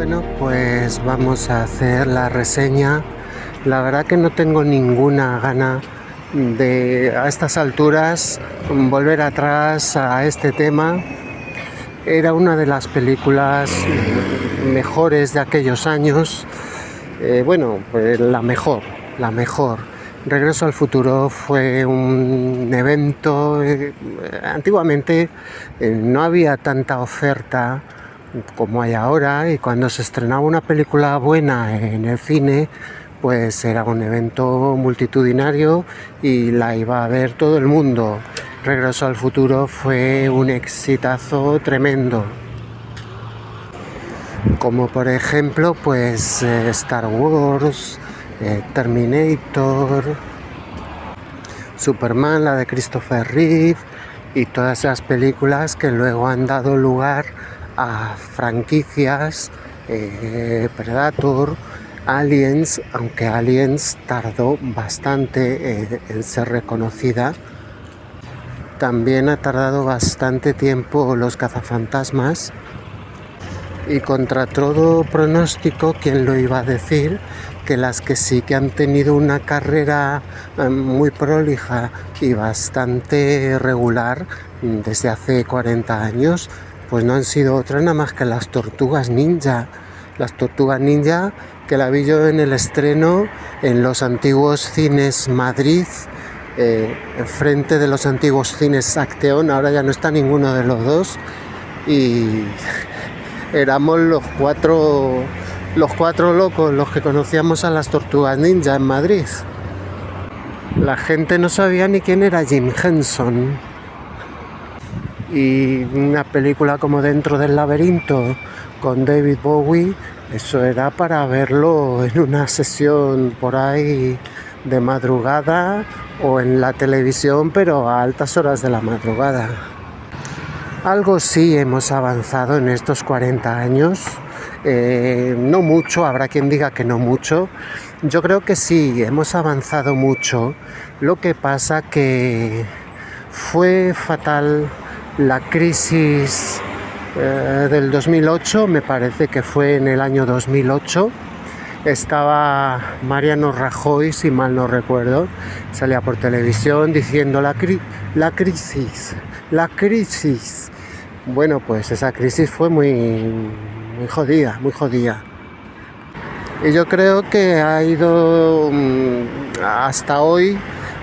Bueno, pues vamos a hacer la reseña. La verdad que no tengo ninguna gana de, a estas alturas, volver atrás a este tema. Era una de las películas mejores de aquellos años. Pues la mejor. Regreso al Futuro fue un evento. Antiguamente no había tanta oferta como hay ahora, y cuando se estrenaba una película buena en el cine, pues era un evento multitudinario y la iba a ver todo el mundo. Regreso al Futuro fue un exitazo tremendo, como por ejemplo pues Star Wars, Terminator, Superman, la de Christopher Reeve, y todas esas películas que luego han dado lugar a franquicias, Predator, Aliens, aunque Aliens tardó bastante en ser reconocida. También ha tardado bastante tiempo Los Cazafantasmas, y contra todo pronóstico, ¿quién lo iba a decir? Que las que sí que han tenido una carrera muy prolija y bastante regular desde hace 40 años, pues no han sido otras nada más que las Tortugas Ninja. Las Tortugas Ninja, que la vi yo en el estreno en los antiguos cines Madrid, enfrente de los antiguos cines Acteón. Ahora ya no está ninguno de los dos, y éramos los cuatro locos los que conocíamos a las Tortugas Ninja en Madrid. La gente no sabía ni quién era Jim Henson. Y una película como Dentro del Laberinto con David Bowie, eso era para verlo en una sesión por ahí de madrugada o en la televisión, pero a altas horas de la madrugada. Algo sí hemos avanzado en estos 40 años, no mucho, habrá quien diga que no mucho. Yo creo que sí, hemos avanzado mucho. Lo que pasa que fue fatal la crisis del 2008, me parece que fue en el año 2008. Estaba Mariano Rajoy, si mal no recuerdo, salía por televisión diciendo la crisis. Bueno, pues esa crisis fue muy jodida. Y yo creo que ha ido hasta hoy,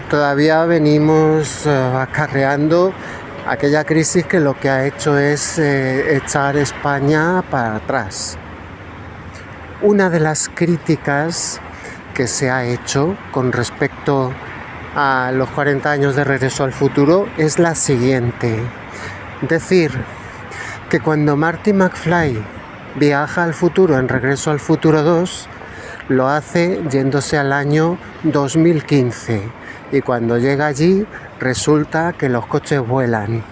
todavía venimos acarreando aquella crisis que lo que ha hecho es echar España para atrás. Una de las críticas que se ha hecho con respecto a los 40 años de Regreso al Futuro es la siguiente: decir que cuando Marty McFly viaja al futuro en Regreso al Futuro 2, lo hace yéndose al año 2015, y cuando llega allí resulta que los coches vuelan,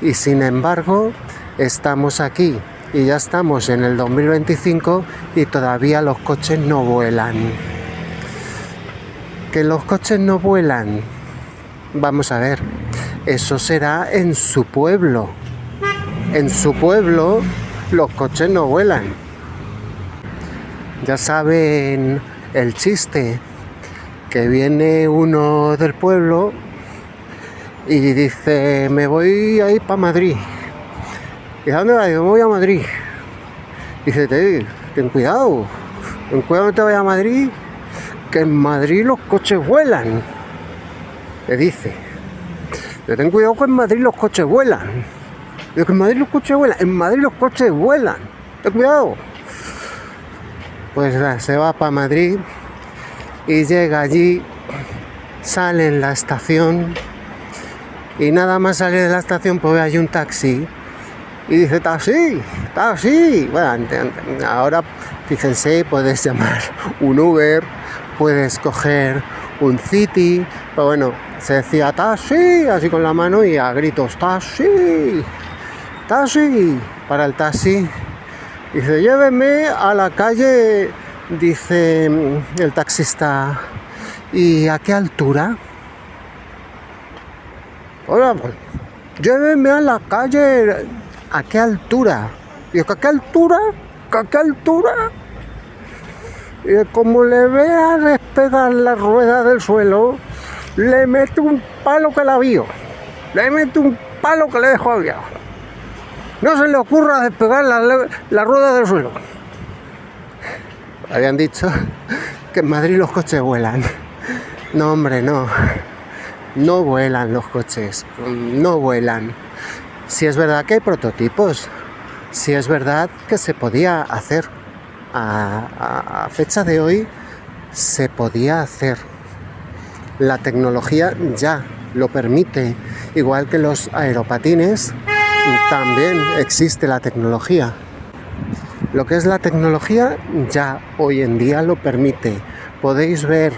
y sin embargo estamos aquí y ya estamos en el 2025 y todavía los coches no vuelan. ¿Que los coches no vuelan? Vamos a ver, eso será en su pueblo. En su pueblo los coches no vuelan. Ya saben el chiste, que viene uno del pueblo y dice: me voy a ir para Madrid. ¿Y a dónde vas? Yo me voy a Madrid. Dice: ten cuidado, no te vayas a Madrid, que en Madrid los coches vuelan. Le dice: ten cuidado, que en Madrid los coches vuelan. Digo: que en Madrid los coches vuelan. En Madrid los coches vuelan. Ten cuidado. Pues se va para Madrid y llega allí, sale en la estación, y nada más salir de la estación pues ve allí un taxi y dice: taxi. Bueno, ahora fíjense, puedes llamar un Uber, puedes coger un City, pero bueno, se decía taxi, así con la mano y a gritos: taxi. Para el taxi, dice: lléveme a la calle, dice el taxista. ¿Y a qué altura? Oiga, pues, lléveme a la calle. ¿A qué altura? Digo: ¿a qué altura? ¿A qué altura? Y como le vea despegar la rueda del suelo, le mete un palo que la vio. Le mete un palo que le dejo aviado. No se le ocurra despegar la rueda del suelo. Habían dicho que en Madrid los coches vuelan. No, hombre, no. No vuelan los coches. No vuelan. Si es verdad que hay prototipos. Si es verdad que se podía hacer. A fecha de hoy se podía hacer. La tecnología ya lo permite. Igual que los aeropatines, también existe la tecnología. Lo que es la tecnología ya hoy en día lo permite. Podéis ver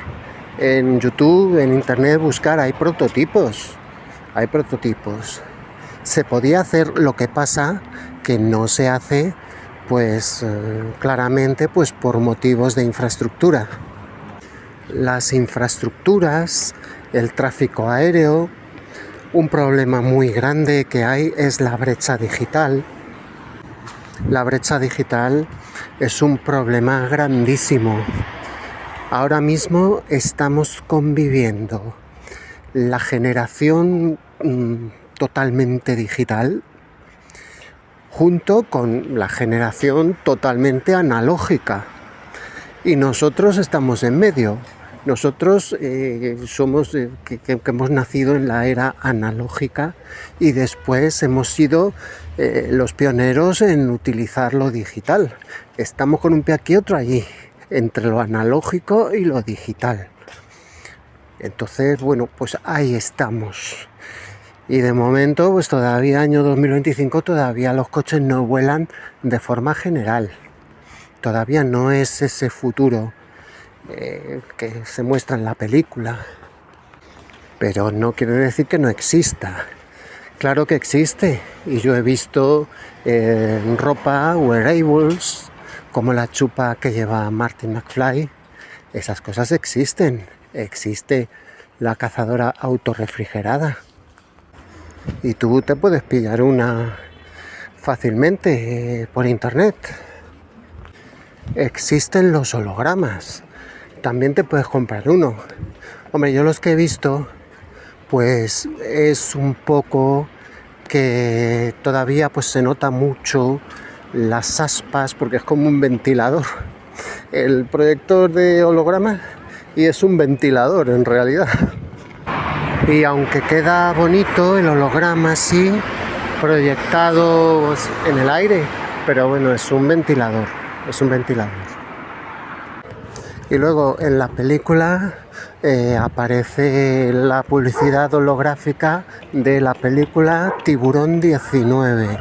en YouTube, en internet, buscar, hay prototipos. Hay prototipos. Se podía hacer, lo que pasa que no se hace, pues claramente, pues por motivos de infraestructura. Las infraestructuras, el tráfico aéreo, un problema muy grande que hay es la brecha digital. La brecha digital es un problema grandísimo. Ahora mismo estamos conviviendo la generación totalmente digital junto con la generación totalmente analógica. Y nosotros estamos en medio. Nosotros somos que hemos nacido en la era analógica y después hemos sido los pioneros en utilizar lo digital. Estamos con un pie aquí y otro allí, entre lo analógico y lo digital. Entonces, bueno, pues ahí estamos. Y de momento, pues todavía año 2025, todavía los coches no vuelan de forma general. Todavía no es ese futuro que se muestra en la película, pero no quiere decir que no exista. Claro que existe, y yo he visto ropa, wearables, como la chupa que lleva Martin McFly. Esas cosas existen. Existe la cazadora autorrefrigerada y tú te puedes pillar una fácilmente por internet. Existen los hologramas. También te puedes comprar uno. Hombre, yo los que he visto, pues es un poco que todavía pues se nota mucho las aspas, porque es como un ventilador. El proyector de holograma y es un ventilador en realidad. Y aunque queda bonito el holograma así, proyectado en el aire, pero bueno, es un ventilador. Es un ventilador. Y luego en la película aparece la publicidad holográfica de la película Tiburón 19.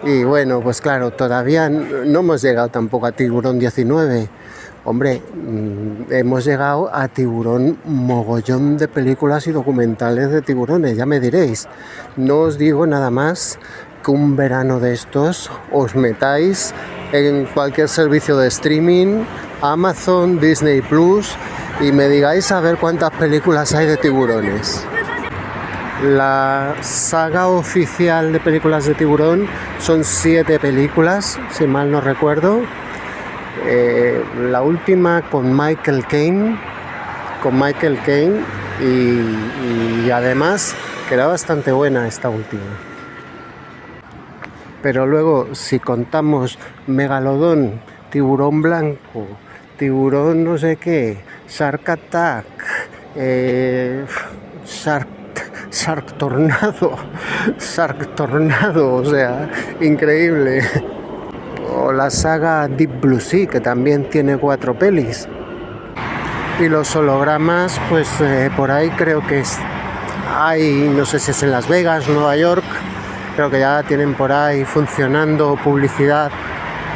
Y bueno, pues claro, todavía no hemos llegado tampoco a Tiburón 19. Hombre, hemos llegado a Tiburón, mogollón de películas y documentales de tiburones, ya me diréis. No os digo nada más que un verano de estos os metáis en cualquier servicio de streaming, Amazon, Disney Plus, y me digáis a ver cuántas películas hay de tiburones. La saga oficial de películas de tiburón son 7 películas, si mal no recuerdo. La última con Michael Caine, y además queda bastante buena esta última. Pero luego, si contamos Megalodón, Tiburón Blanco, Tiburón no sé qué, Shark Attack, Shark Tornado, o sea, increíble. O la saga Deep Blue Sea, que también tiene 4 pelis. Y los hologramas, pues por ahí creo que hay, no sé si es en Las Vegas, Nueva York, creo que ya tienen por ahí funcionando publicidad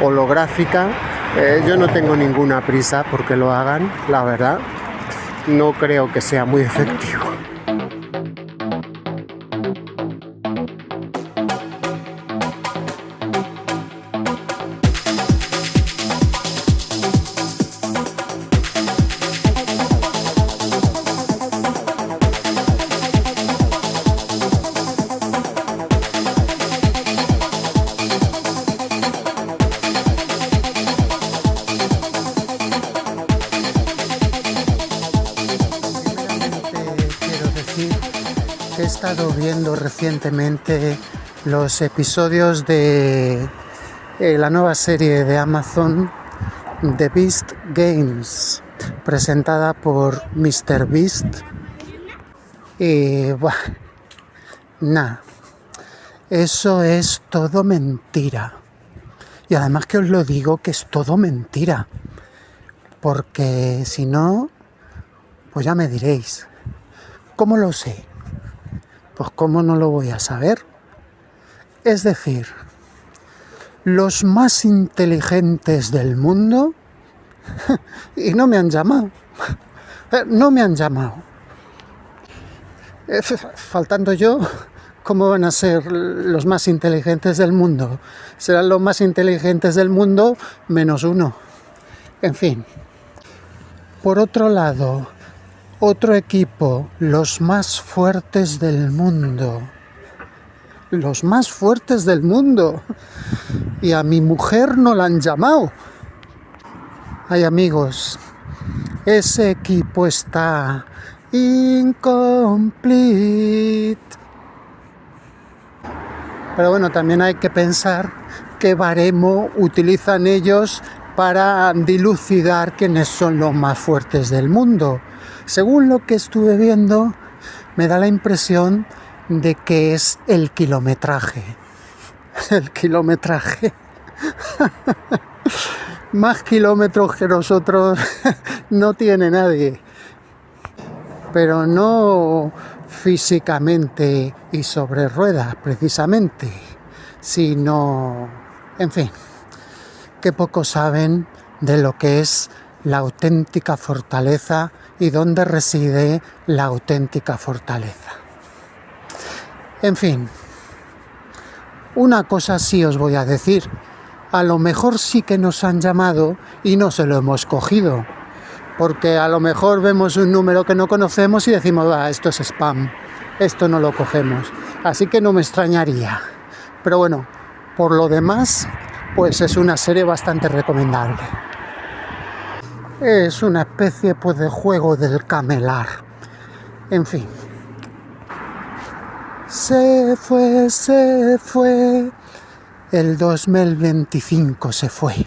holográfica. Yo no tengo ninguna prisa porque lo hagan, la verdad. No creo que sea muy efectivo. He estado viendo recientemente los episodios de la nueva serie de Amazon, The Beast Games, presentada por Mr. Beast. Y eso es todo mentira. Y además que os lo digo que es todo mentira. Porque si no, pues ya me diréis. ¿Cómo lo sé? Pues cómo no lo voy a saber. Es decir, los más inteligentes del mundo, y no me han llamado. Faltando yo, ¿cómo van a ser los más inteligentes del mundo? Serán los más inteligentes del mundo menos uno. En fin. Por otro lado, otro equipo, los más fuertes del mundo. Los más fuertes del mundo. Y a mi mujer no la han llamado. Ay, amigos, ese equipo está incomplete. Pero bueno, también hay que pensar qué baremo utilizan ellos para dilucidar quiénes son los más fuertes del mundo. Según lo que estuve viendo, me da la impresión de que es el kilometraje. El kilometraje. Más kilómetros que nosotros no tiene nadie. Pero no físicamente y sobre ruedas, precisamente, sino, en fin, que poco saben de lo que es la auténtica fortaleza y dónde reside la auténtica fortaleza. En fin, una cosa sí os voy a decir, a lo mejor sí que nos han llamado y no se lo hemos cogido, porque a lo mejor vemos un número que no conocemos y decimos, esto es spam, esto no lo cogemos, así que no me extrañaría. Pero bueno, por lo demás, pues es una serie bastante recomendable. Es una especie pues de juego del camelar. En fin. Se fue. El 2025 se fue.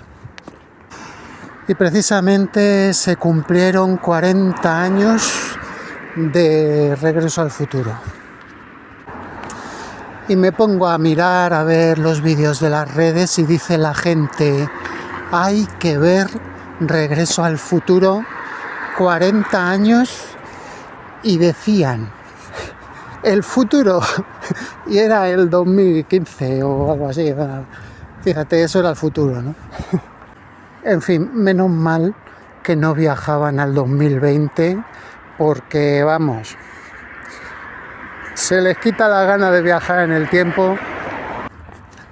Y precisamente se cumplieron 40 años de Regreso al Futuro. Y me pongo a mirar, a ver los vídeos de las redes y dice la gente, hay que ver Regreso al Futuro, 40 años, y decían, el futuro, y era el 2015 o algo así, fíjate, eso era el futuro, ¿no? En fin, menos mal que no viajaban al 2020, porque vamos, se les quita la gana de viajar en el tiempo.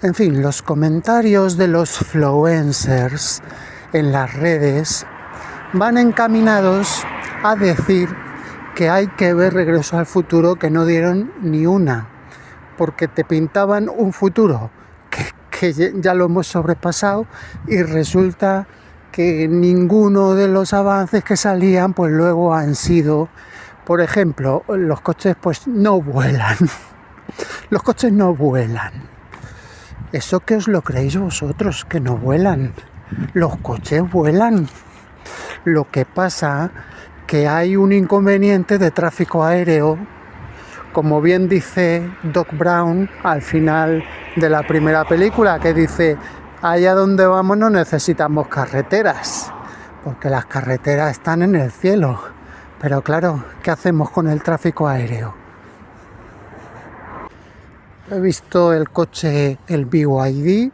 En fin, los comentarios de los influencers en las redes van encaminados a decir que hay que ver Regreso al Futuro, que no dieron ni una, porque te pintaban un futuro que ya lo hemos sobrepasado y resulta que ninguno de los avances que salían pues luego han sido, por ejemplo, los coches pues no vuelan. Los coches no vuelan. ¿Eso qué os lo creéis vosotros, que no vuelan? Los coches vuelan. Lo que pasa que hay un inconveniente de tráfico aéreo, como bien dice Doc Brown al final de la primera película, que dice, allá donde vamos no necesitamos carreteras, porque las carreteras están en el cielo. Pero claro, ¿qué hacemos con el tráfico aéreo? He visto el coche, el BYD,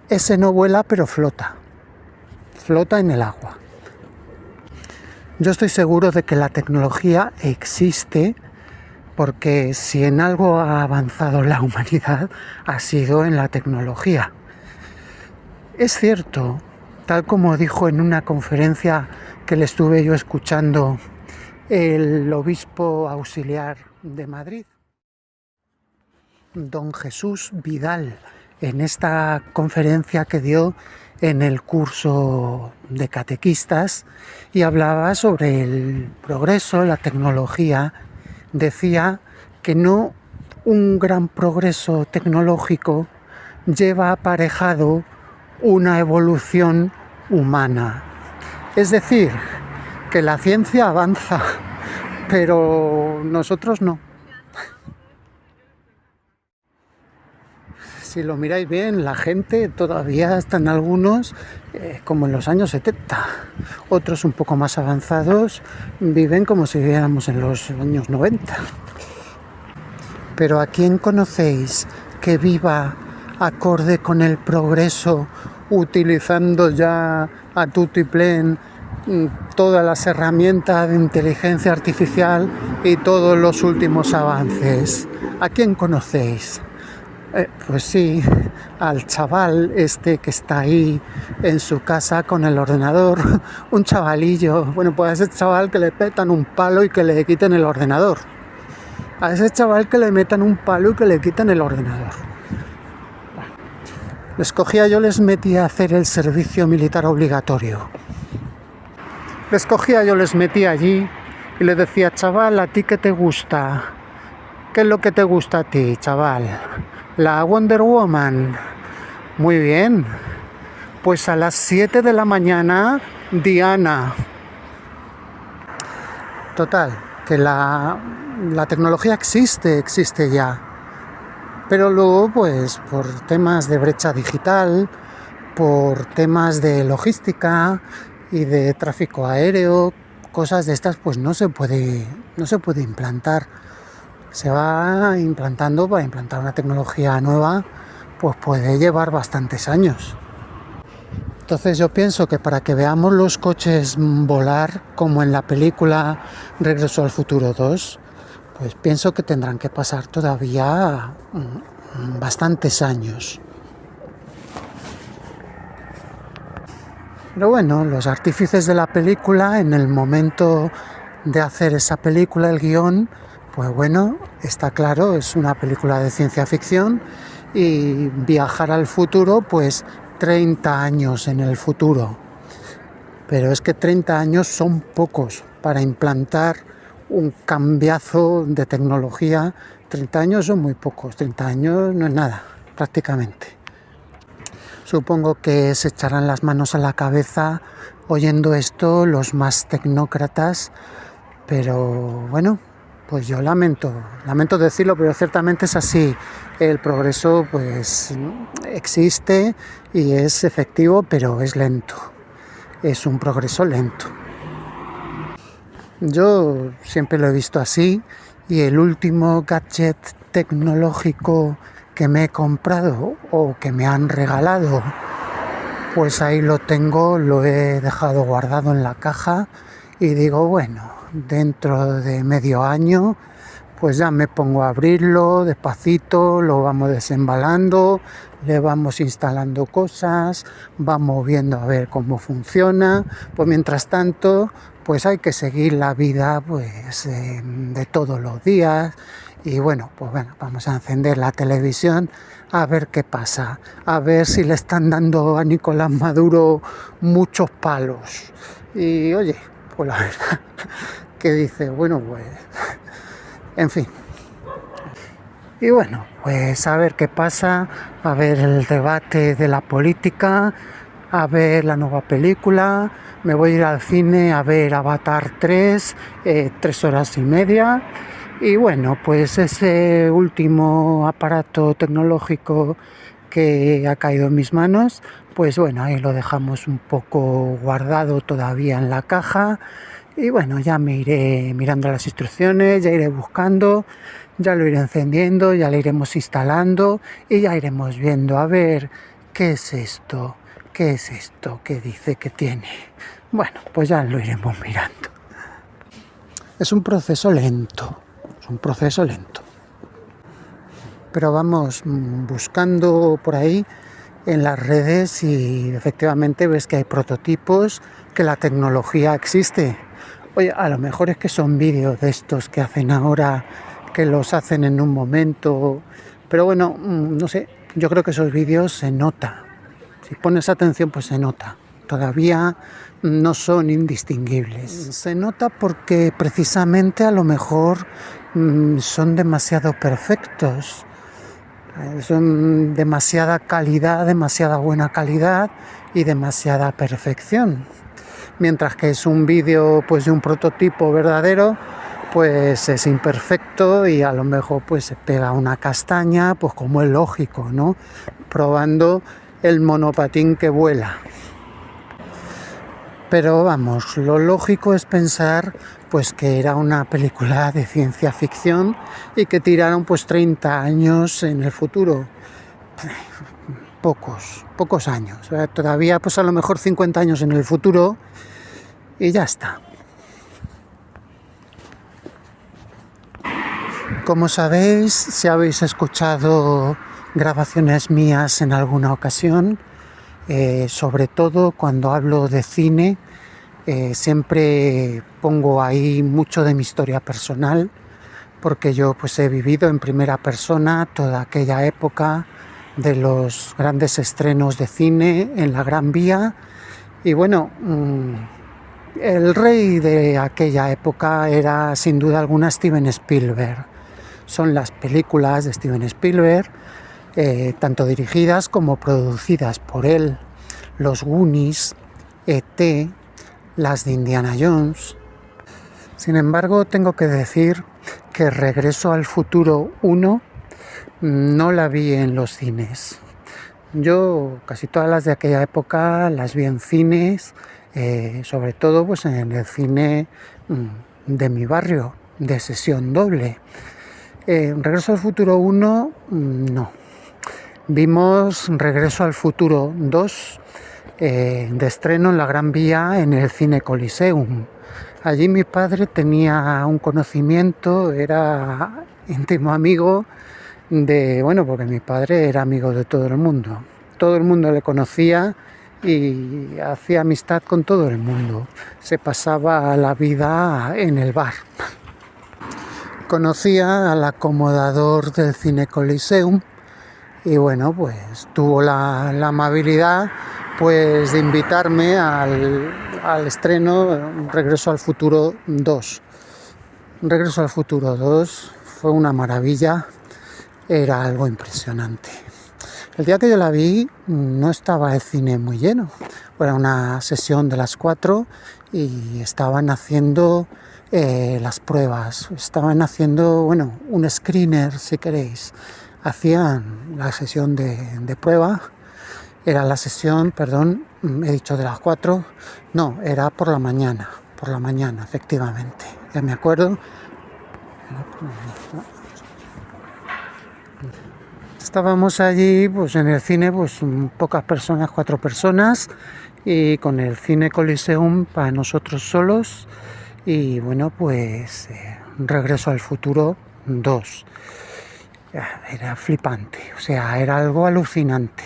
ese no vuela pero flota en el agua. Yo estoy seguro de que la tecnología existe, porque si en algo ha avanzado la humanidad ha sido en la tecnología. Es cierto, tal como dijo en una conferencia que le estuve yo escuchando el obispo auxiliar de Madrid, don Jesús Vidal, en esta conferencia que dio en el curso de catequistas, y hablaba sobre el progreso, la tecnología. Decía que no un gran progreso tecnológico lleva aparejado una evolución humana. Es decir, que la ciencia avanza, pero nosotros no. Si lo miráis bien, la gente todavía están algunos como en los años 70. Otros un poco más avanzados viven como si viviéramos en los años 90. Pero ¿a quién conocéis que viva acorde con el progreso, utilizando ya a tutiplén todas las herramientas de inteligencia artificial y todos los últimos avances? ¿A quién conocéis? Pues sí, al chaval este que está ahí en su casa con el ordenador, un chavalillo. Bueno, pues a ese chaval que le petan un palo y que le quiten el ordenador. A ese chaval que le metan un palo y que le quiten el ordenador. Yo les metía a hacer el servicio militar obligatorio. Les metía allí y les decía, chaval, ¿a ti qué te gusta? ¿Qué es lo que te gusta a ti, chaval? La Wonder Woman. Muy bien. Pues a las 7 de la mañana, Diana. Total, que la tecnología existe ya. Pero luego, pues, por temas de brecha digital, por temas de logística y de tráfico aéreo, cosas de estas, pues no se puede implantar. Se va implantando, para implantar una tecnología nueva, pues puede llevar bastantes años. Entonces yo pienso que para que veamos los coches volar, como en la película Regreso al Futuro 2, pues pienso que tendrán que pasar todavía bastantes años. Pero bueno, los artífices de la película, en el momento de hacer esa película, el guión, pues bueno, está claro, es una película de ciencia ficción y viajar al futuro, pues 30 años en el futuro. Pero es que 30 años son pocos para implantar un cambiazo de tecnología. 30 años son muy pocos, 30 años no es nada, prácticamente. Supongo que se echarán las manos a la cabeza oyendo esto los más tecnócratas, pero bueno, pues yo lamento decirlo, pero ciertamente es así. El progreso pues existe y es efectivo, pero es lento. Es un progreso lento. Yo siempre lo he visto así y el último gadget tecnológico que me he comprado o que me han regalado, pues ahí lo tengo, lo he dejado guardado en la caja y digo, bueno, dentro de medio año pues ya me pongo a abrirlo despacito, lo vamos desembalando, le vamos instalando cosas, vamos viendo a ver cómo funciona. Pues mientras tanto, pues hay que seguir la vida pues de todos los días. Y bueno, pues bueno, vamos a encender la televisión a ver qué pasa, a ver si le están dando a Nicolás Maduro muchos palos. Y oye, pues la verdad que dice, bueno, pues en fin. Y bueno, pues a ver qué pasa, a ver el debate de la política, a ver la nueva película. Me voy a ir al cine a ver Avatar 3, 3 horas y media. Y bueno, pues ese último aparato tecnológico que ha caído en mis manos, pues bueno, ahí lo dejamos un poco guardado todavía en la caja. Y bueno, ya me iré mirando las instrucciones, ya iré buscando, ya lo iré encendiendo, ya lo iremos instalando y ya iremos viendo a ver qué es esto, qué dice que tiene. Bueno, pues ya lo iremos mirando. Es un proceso lento. Pero vamos buscando por ahí en las redes y efectivamente ves que hay prototipos, que la tecnología existe. Oye, a lo mejor es que son vídeos de estos que hacen ahora, que los hacen en un momento, pero bueno, no sé, yo creo que esos vídeos se nota. Si pones atención, pues se nota todavía no son indistinguibles. Se nota porque precisamente a lo mejor son demasiado perfectos. Son demasiada calidad, demasiada buena calidad y demasiada perfección. Mientras que es un vídeo pues de un prototipo verdadero, pues es imperfecto y a lo mejor pues se pega una castaña, pues como es lógico, ¿no? Probando el monopatín que vuela. Pero vamos, lo lógico es pensar pues que era una película de ciencia ficción y que tiraron pues 30 años en el futuro. Pocos años. O sea, todavía pues a lo mejor 50 años en el futuro y ya está. Como sabéis, si habéis escuchado grabaciones mías en alguna ocasión, sobre todo cuando hablo de cine, siempre pongo ahí mucho de mi historia personal, porque yo pues he vivido en primera persona toda aquella época de los grandes estrenos de cine en la Gran Vía. Y bueno, el rey de aquella época era sin duda alguna Steven Spielberg. Son las películas de Steven Spielberg, tanto dirigidas como producidas por él. Los Goonies, E.T., las de Indiana Jones. Sin embargo, tengo que decir que Regreso al Futuro 1 no la vi en los cines. Yo casi todas las de aquella época las vi en cines, sobre todo pues en el cine de mi barrio, de sesión doble. Regreso al Futuro 1 no. Vimos Regreso al Futuro 2 de estreno en la Gran Vía en el Cine Coliseum. Allí mi padre tenía un conocimiento, era íntimo amigo porque mi padre era amigo de todo el mundo. Todo el mundo le conocía y hacía amistad con todo el mundo. Se pasaba la vida en el bar. Conocía al acomodador del Cine Coliseum y bueno, pues tuvo la amabilidad pues de invitarme al estreno Regreso al Futuro 2. Regreso al Futuro 2 fue una maravilla, era algo impresionante. El día que yo la vi no estaba el cine muy lleno, era una sesión de las 4 y estaban haciendo las pruebas, estaban haciendo, un screener si queréis, hacían la sesión de prueba, era la sesión, he dicho de las 4, no, era por la mañana, efectivamente, ya me acuerdo. Estábamos allí pues en el cine, pues pocas personas, 4 personas, y con el Cine Coliseum para nosotros solos. Y bueno, pues Regreso al Futuro 2. Era flipante, o sea, era algo alucinante.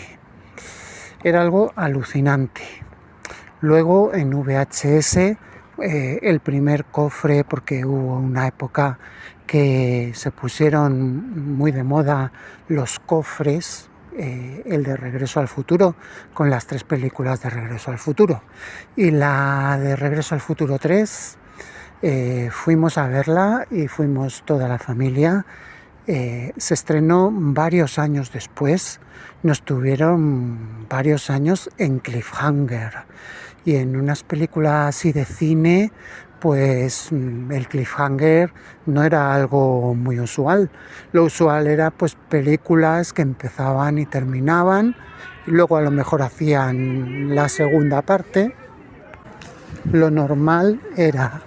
Luego en VHS, el primer cofre, porque hubo una época que se pusieron muy de moda los cofres, el de Regreso al Futuro, con las 3 películas de Regreso al Futuro. Y la de Regreso al Futuro 3, fuimos a verla y fuimos toda la familia. Se estrenó varios años después, nos tuvieron varios años en cliffhanger. Y en unas películas así de cine, pues el cliffhanger no era algo muy usual. Lo usual era pues películas que empezaban y terminaban, y luego a lo mejor hacían la segunda parte. Lo normal era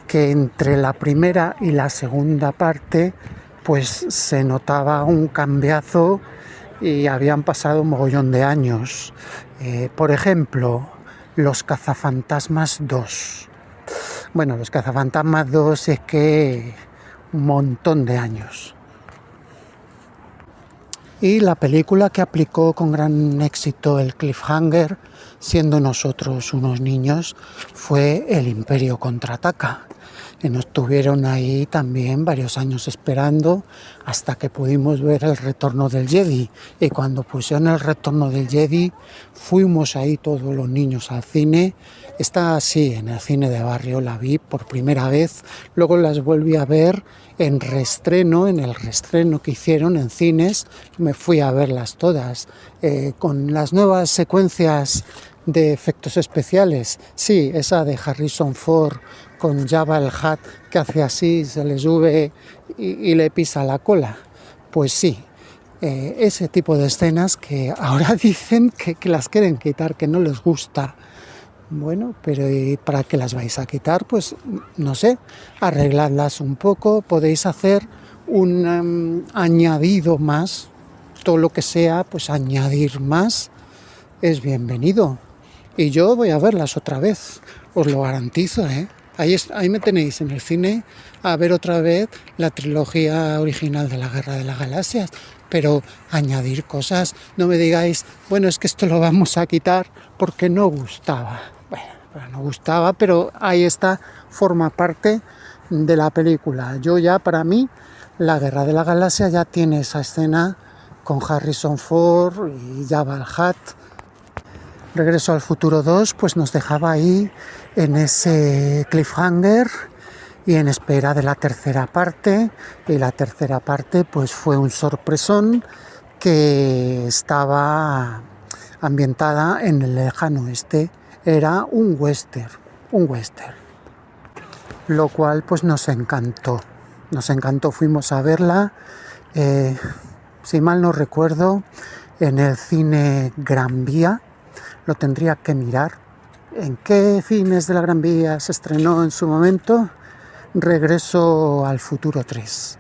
que entre la primera y la segunda parte pues se notaba un cambiazo y habían pasado un mogollón de años. Por ejemplo, Los Cazafantasmas 2. Bueno, Los Cazafantasmas 2 es que un montón de años. Y la película que aplicó con gran éxito el cliffhanger, siendo nosotros unos niños, fue El Imperio Contraataca. y nos tuvieron ahí también varios años esperando hasta que pudimos ver el retorno del Jedi. Y cuando pusieron el retorno del Jedi, fuimos ahí todos los niños al cine. Está así, en el cine de barrio la vi por primera vez, luego las volví a ver en reestreno, en el reestreno que hicieron en cines, me fui a verlas todas, con las nuevas secuencias de efectos especiales. Sí, esa de Harrison Ford con Jabba el Hutt que hace así, se le sube y le pisa la cola. Pues sí, ese tipo de escenas que ahora dicen que las quieren quitar, que no les gusta. Bueno, pero ¿y para qué las vais a quitar? Pues no sé, arregladlas un poco, podéis hacer un añadido más, todo lo que sea, pues añadir más es bienvenido. Y yo voy a verlas otra vez, os lo garantizo, ¿eh? Ahí me tenéis en el cine a ver otra vez la trilogía original de la Guerra de las Galaxias, pero añadir cosas, no me digáis, bueno, es que esto lo vamos a quitar porque no gustaba. Bueno, no gustaba, pero ahí está, forma parte de la película. Yo ya, para mí, la Guerra de la Galaxia ya tiene esa escena con Harrison Ford y Jabba el Hutt. Regreso al Futuro 2, pues nos dejaba ahí en ese cliffhanger y en espera de la tercera parte. Y la tercera parte, pues fue un sorpresón que estaba ambientada en el lejano oeste. Era un western, lo cual pues nos encantó, fuimos a verla, si mal no recuerdo, en el cine Gran Vía, lo tendría que mirar, ¿en qué cines de la Gran Vía se estrenó en su momento? Regreso al Futuro 3,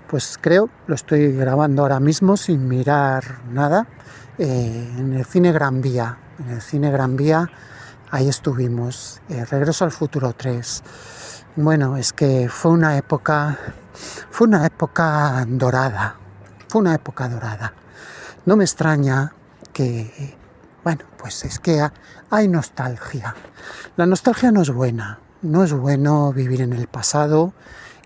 pues creo, lo estoy grabando ahora mismo sin mirar nada, en el cine Gran Vía, ahí estuvimos, Regreso al Futuro 3. Bueno, es que fue una época dorada, No me extraña que, bueno, pues es que hay nostalgia. La nostalgia no es buena, no es bueno vivir en el pasado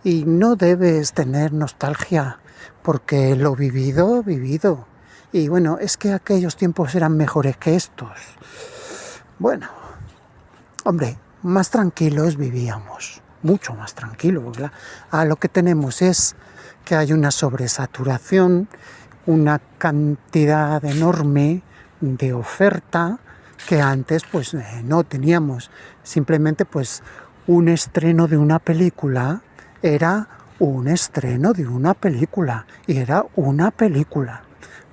y no debes tener nostalgia porque lo vivido. Y bueno, es que aquellos tiempos eran mejores que estos. Bueno, hombre, más tranquilos vivíamos, mucho más tranquilos. Lo que tenemos es que hay una sobresaturación, una cantidad enorme de oferta que antes pues no teníamos. Simplemente pues un estreno de una película era un estreno de una película y era una película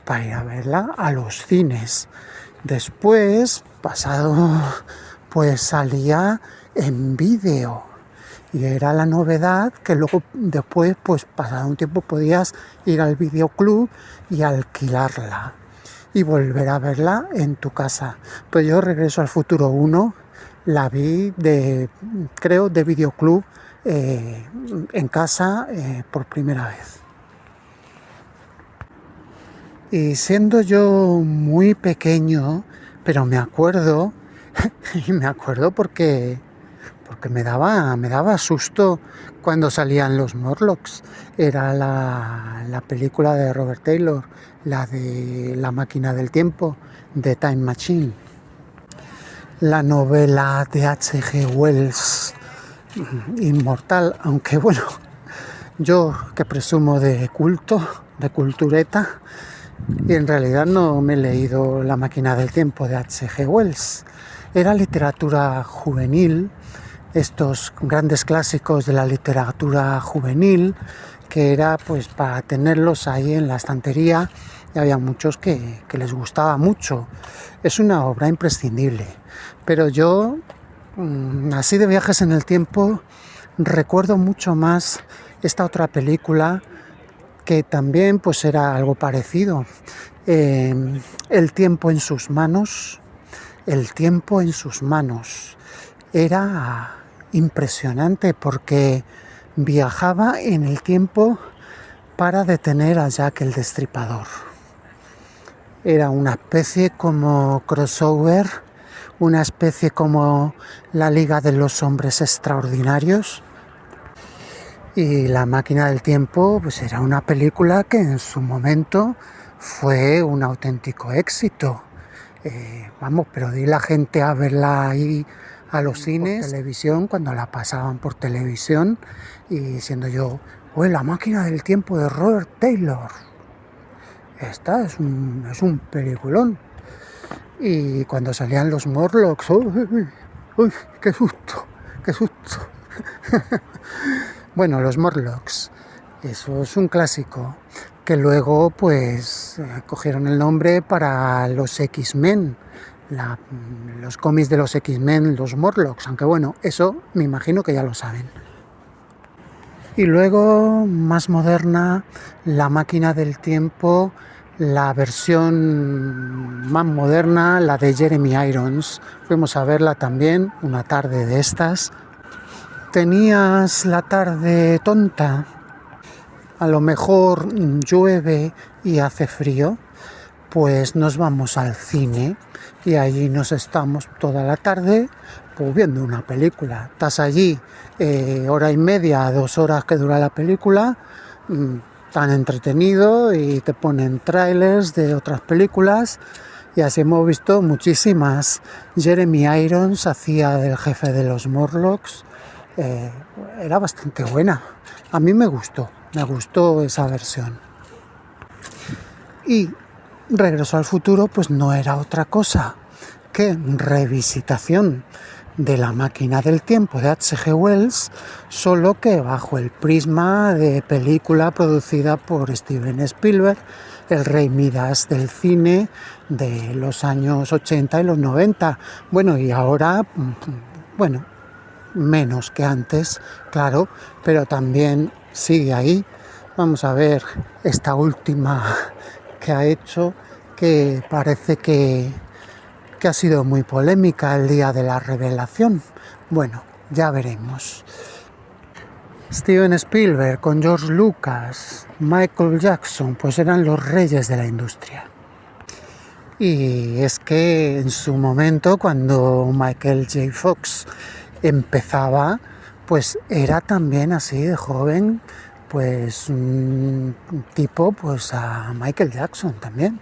para ir a verla a los cines. Después, pasado, pues salía en vídeo y era la novedad que luego después, pues pasado un tiempo podías ir al videoclub y alquilarla y volver a verla en tu casa. Pues yo Regreso al Futuro 1 la vi de videoclub en casa por primera vez. Y siendo yo muy pequeño, pero me acuerdo porque me daba susto cuando salían los Morlocks. Era la película de Robert Taylor, la de La máquina del tiempo, de Time Machine. La novela de H.G. Wells, Inmortal, aunque bueno, yo que presumo de culto, de cultureta, y en realidad no me he leído La máquina del tiempo de H.G. Wells. Era literatura juvenil, estos grandes clásicos de la literatura juvenil, que era pues para tenerlos ahí en la estantería, y había muchos que les gustaba mucho. Es una obra imprescindible, pero yo, así de viajes en el tiempo, recuerdo mucho más esta otra película que también pues era algo parecido. El tiempo en sus manos. Era impresionante porque viajaba en el tiempo para detener a Jack el Destripador. Era una especie como crossover, una especie como la Liga de los Hombres Extraordinarios, Y La máquina del tiempo pues era una película que en su momento fue un auténtico éxito. Vamos, pero di la gente a verla ahí a los cines, por televisión, cuando la pasaban por televisión, y siendo yo, pues La máquina del tiempo de Robert Taylor. Esta es un peliculón. Y cuando salían los Morlocks, ¡uy, uy, uy, qué susto, qué susto! Bueno, los Morlocks, eso es un clásico, que luego pues cogieron el nombre para los X-Men, los cómics de los X-Men, los Morlocks, aunque bueno, eso me imagino que ya lo saben. Y luego, más moderna, La máquina del tiempo, la versión más moderna, la de Jeremy Irons. Fuimos a verla también una tarde de estas. Tenías la tarde tonta, a lo mejor llueve y hace frío, pues nos vamos al cine y allí nos estamos toda la tarde pues viendo una película. Estás allí hora y media, 2 horas que dura la película, tan entretenido, y te ponen trailers de otras películas, y así hemos visto muchísimas. Jeremy Irons hacía del jefe de los Morlocks. Era bastante buena. A mí me gustó esa versión. Y Regreso al futuro pues no era otra cosa que revisitación de La máquina del tiempo de H.G. Wells, solo que bajo el prisma de película producida por Steven Spielberg, el rey Midas del cine de los años 80 y los 90. Bueno, y ahora, bueno, menos que antes, claro, pero también sigue ahí. Vamos a ver esta última que ha hecho, que parece que ha sido muy polémica, el día de la revelación. Bueno, ya veremos. Steven Spielberg con George Lucas, Michael Jackson, pues eran los reyes de la industria. Y es que en su momento, cuando Michael J. Fox empezaba, pues era también así de joven, pues un tipo pues a Michael Jackson también.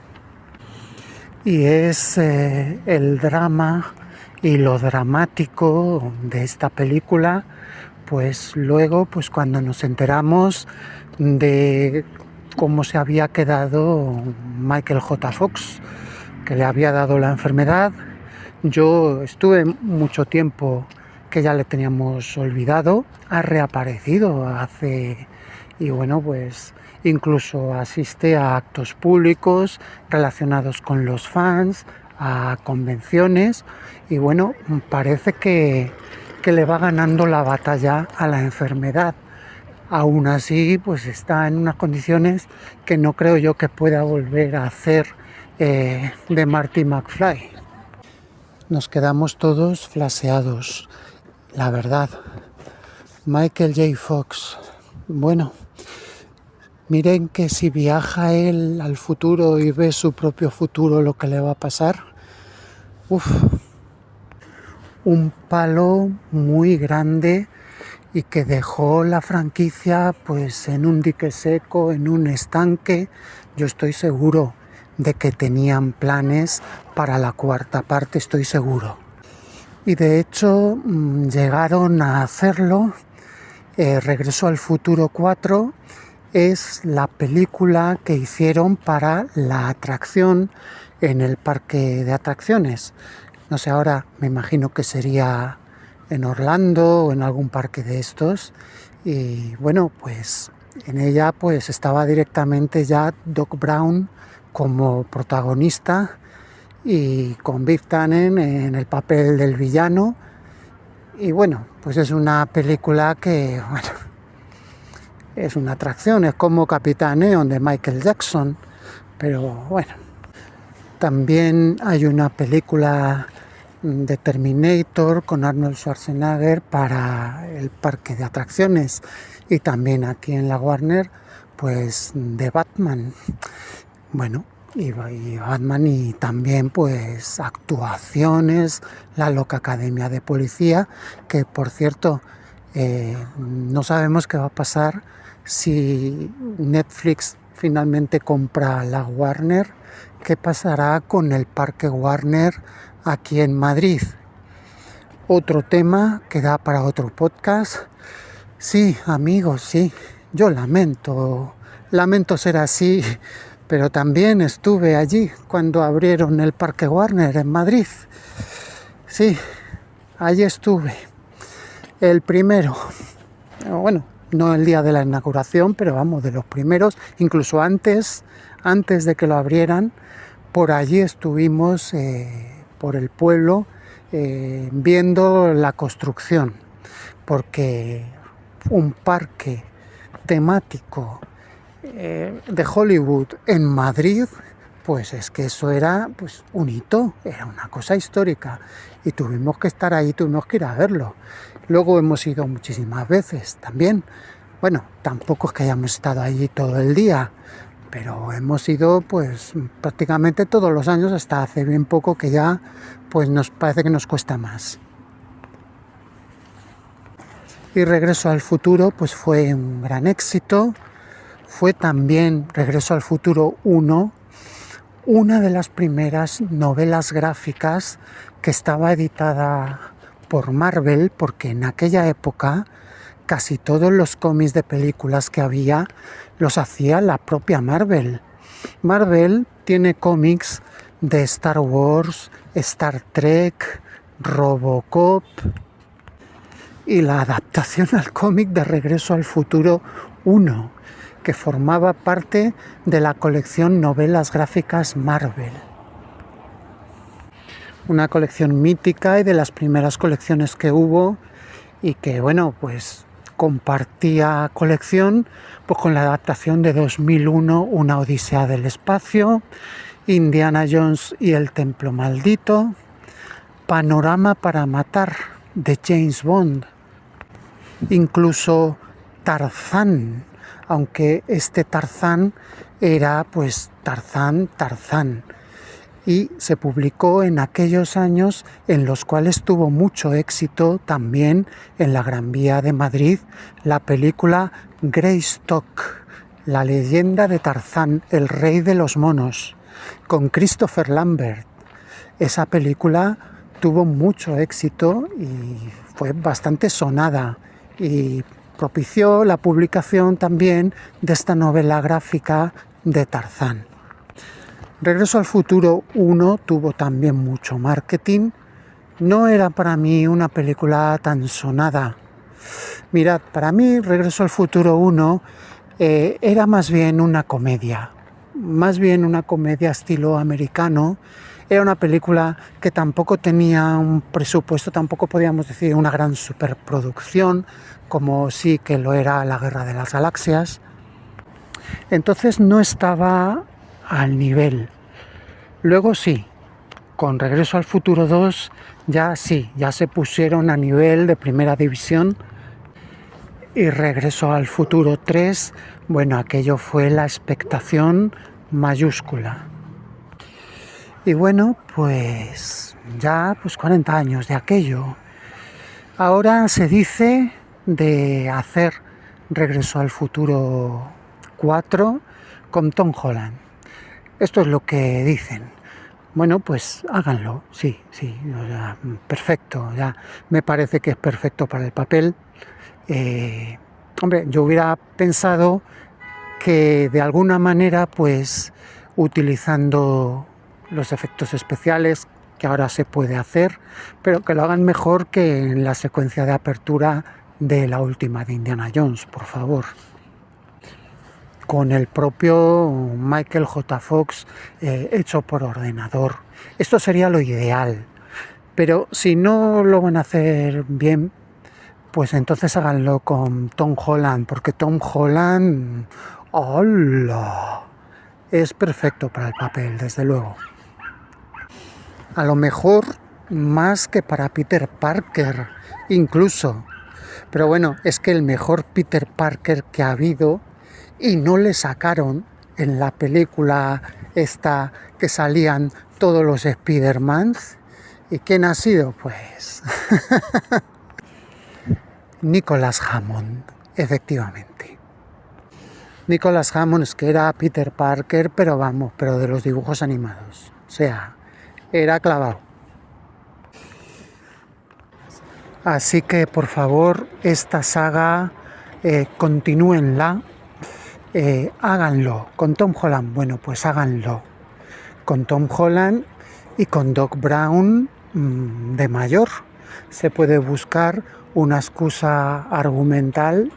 Y es el drama y lo dramático de esta película, pues luego pues cuando nos enteramos de cómo se había quedado Michael J. Fox, que le había dado la enfermedad. Yo estuve mucho tiempo que ya le teníamos olvidado, ha reaparecido y bueno, pues incluso asiste a actos públicos relacionados con los fans, a convenciones, y bueno, parece que le va ganando la batalla a la enfermedad. Aún así, pues está en unas condiciones que no creo yo que pueda volver a hacer de Marty McFly. Nos quedamos todos flaseados, la verdad. Michael J. Fox, bueno, miren que si viaja él al futuro y ve su propio futuro, lo que le va a pasar, un palo muy grande, y que dejó la franquicia pues en un dique seco, en un estanque. Yo estoy seguro de que tenían planes para la cuarta parte, estoy seguro. Y de hecho llegaron a hacerlo. Regreso al futuro 4 es la película que hicieron para la atracción en el parque de atracciones. No sé, ahora me imagino que sería en Orlando o en algún parque de estos. Y bueno, pues en ella pues estaba directamente ya Doc Brown como protagonista, y con Biff Tannen en el papel del villano. Y bueno, pues es una película que, bueno, es una atracción, es como Capitán Neon de Michael Jackson, pero bueno. También hay una película de Terminator con Arnold Schwarzenegger para el parque de atracciones, y también aquí en la Warner pues de Batman. Bueno, y Batman, y también pues actuaciones, la loca academia de policía, que por cierto No sabemos qué va a pasar si Netflix finalmente compra la Warner. ¿Qué pasará con el Parque Warner aquí en Madrid? Otro tema que da para otro podcast. Sí, amigos, sí, yo lamento ser así, pero también estuve allí cuando abrieron el Parque Warner en Madrid. Sí, allí estuve, el primero, bueno, no el día de la inauguración, pero vamos, de los primeros, incluso antes de que lo abrieran, por allí estuvimos, por el pueblo, viendo la construcción, porque un parque temático de Hollywood en Madrid, pues es que eso era pues un hito, era una cosa histórica y tuvimos que estar ahí, tuvimos que ir a verlo. Luego hemos ido muchísimas veces también. Bueno, tampoco es que hayamos estado allí todo el día, pero hemos ido pues prácticamente todos los años hasta hace bien poco que ya pues nos parece que nos cuesta más. Y Regreso al Futuro pues fue un gran éxito. Fue también Regreso al Futuro 1, una de las primeras novelas gráficas que estaba editada por Marvel, porque en aquella época casi todos los cómics de películas que había los hacía la propia Marvel. Marvel tiene cómics de Star Wars, Star Trek, Robocop, y la adaptación al cómic de Regreso al Futuro 1, que formaba parte de la colección Novelas Gráficas Marvel. Una colección mítica y de las primeras colecciones que hubo y que, bueno, pues compartía colección pues con la adaptación de 2001, Una Odisea del Espacio, Indiana Jones y el Templo Maldito, Panorama para Matar de James Bond, incluso Tarzán, aunque este Tarzán era pues Tarzán, y se publicó en aquellos años en los cuales tuvo mucho éxito también en la Gran Vía de Madrid la película Greystock, la leyenda de Tarzán, el rey de los monos, con Christopher Lambert. Esa película tuvo mucho éxito y fue bastante sonada y propició la publicación también de esta novela gráfica de Tarzán. Regreso al Futuro 1 tuvo también mucho marketing. No era para mí una película tan sonada. Mirad, para mí Regreso al Futuro 1 era más bien una comedia estilo americano. Era una película que tampoco tenía un presupuesto, tampoco podíamos decir una gran superproducción, como sí que lo era La Guerra de las Galaxias. Entonces no estaba al nivel. Luego sí, con Regreso al Futuro 2 ya se pusieron a nivel de primera división. Y Regreso al Futuro 3, bueno, aquello fue la expectación mayúscula. Y bueno, pues ya 40 años de aquello. Ahora se dice de hacer Regreso al Futuro 4 con Tom Holland. Esto es lo que dicen. Bueno, pues háganlo, sí, ya, perfecto, ya me parece que es perfecto para el papel. Hombre, yo hubiera pensado que de alguna manera, pues utilizando los efectos especiales que ahora se puede hacer, pero que lo hagan mejor que en la secuencia de apertura de la última de Indiana Jones, por favor. Con el propio Michael J. Fox hecho por ordenador. Esto sería lo ideal, pero si no lo van a hacer bien, pues entonces háganlo con Tom Holland, porque Tom Holland, ¡hola!, es perfecto para el papel, desde luego. A lo mejor más que para Peter Parker, incluso. Pero bueno, es que el mejor Peter Parker que ha habido, y no le sacaron en la película esta que salían todos los Spider-Mans. ¿Y quién ha sido? Pues Nicholas Hammond, efectivamente. Nicholas Hammond es que era Peter Parker, pero de los dibujos animados. O sea, era clavado. Así que, por favor, esta saga, continúenla, háganlo. Con Tom Holland, bueno, pues háganlo. Con Tom Holland y con Doc Brown de mayor. Se puede buscar una excusa argumental,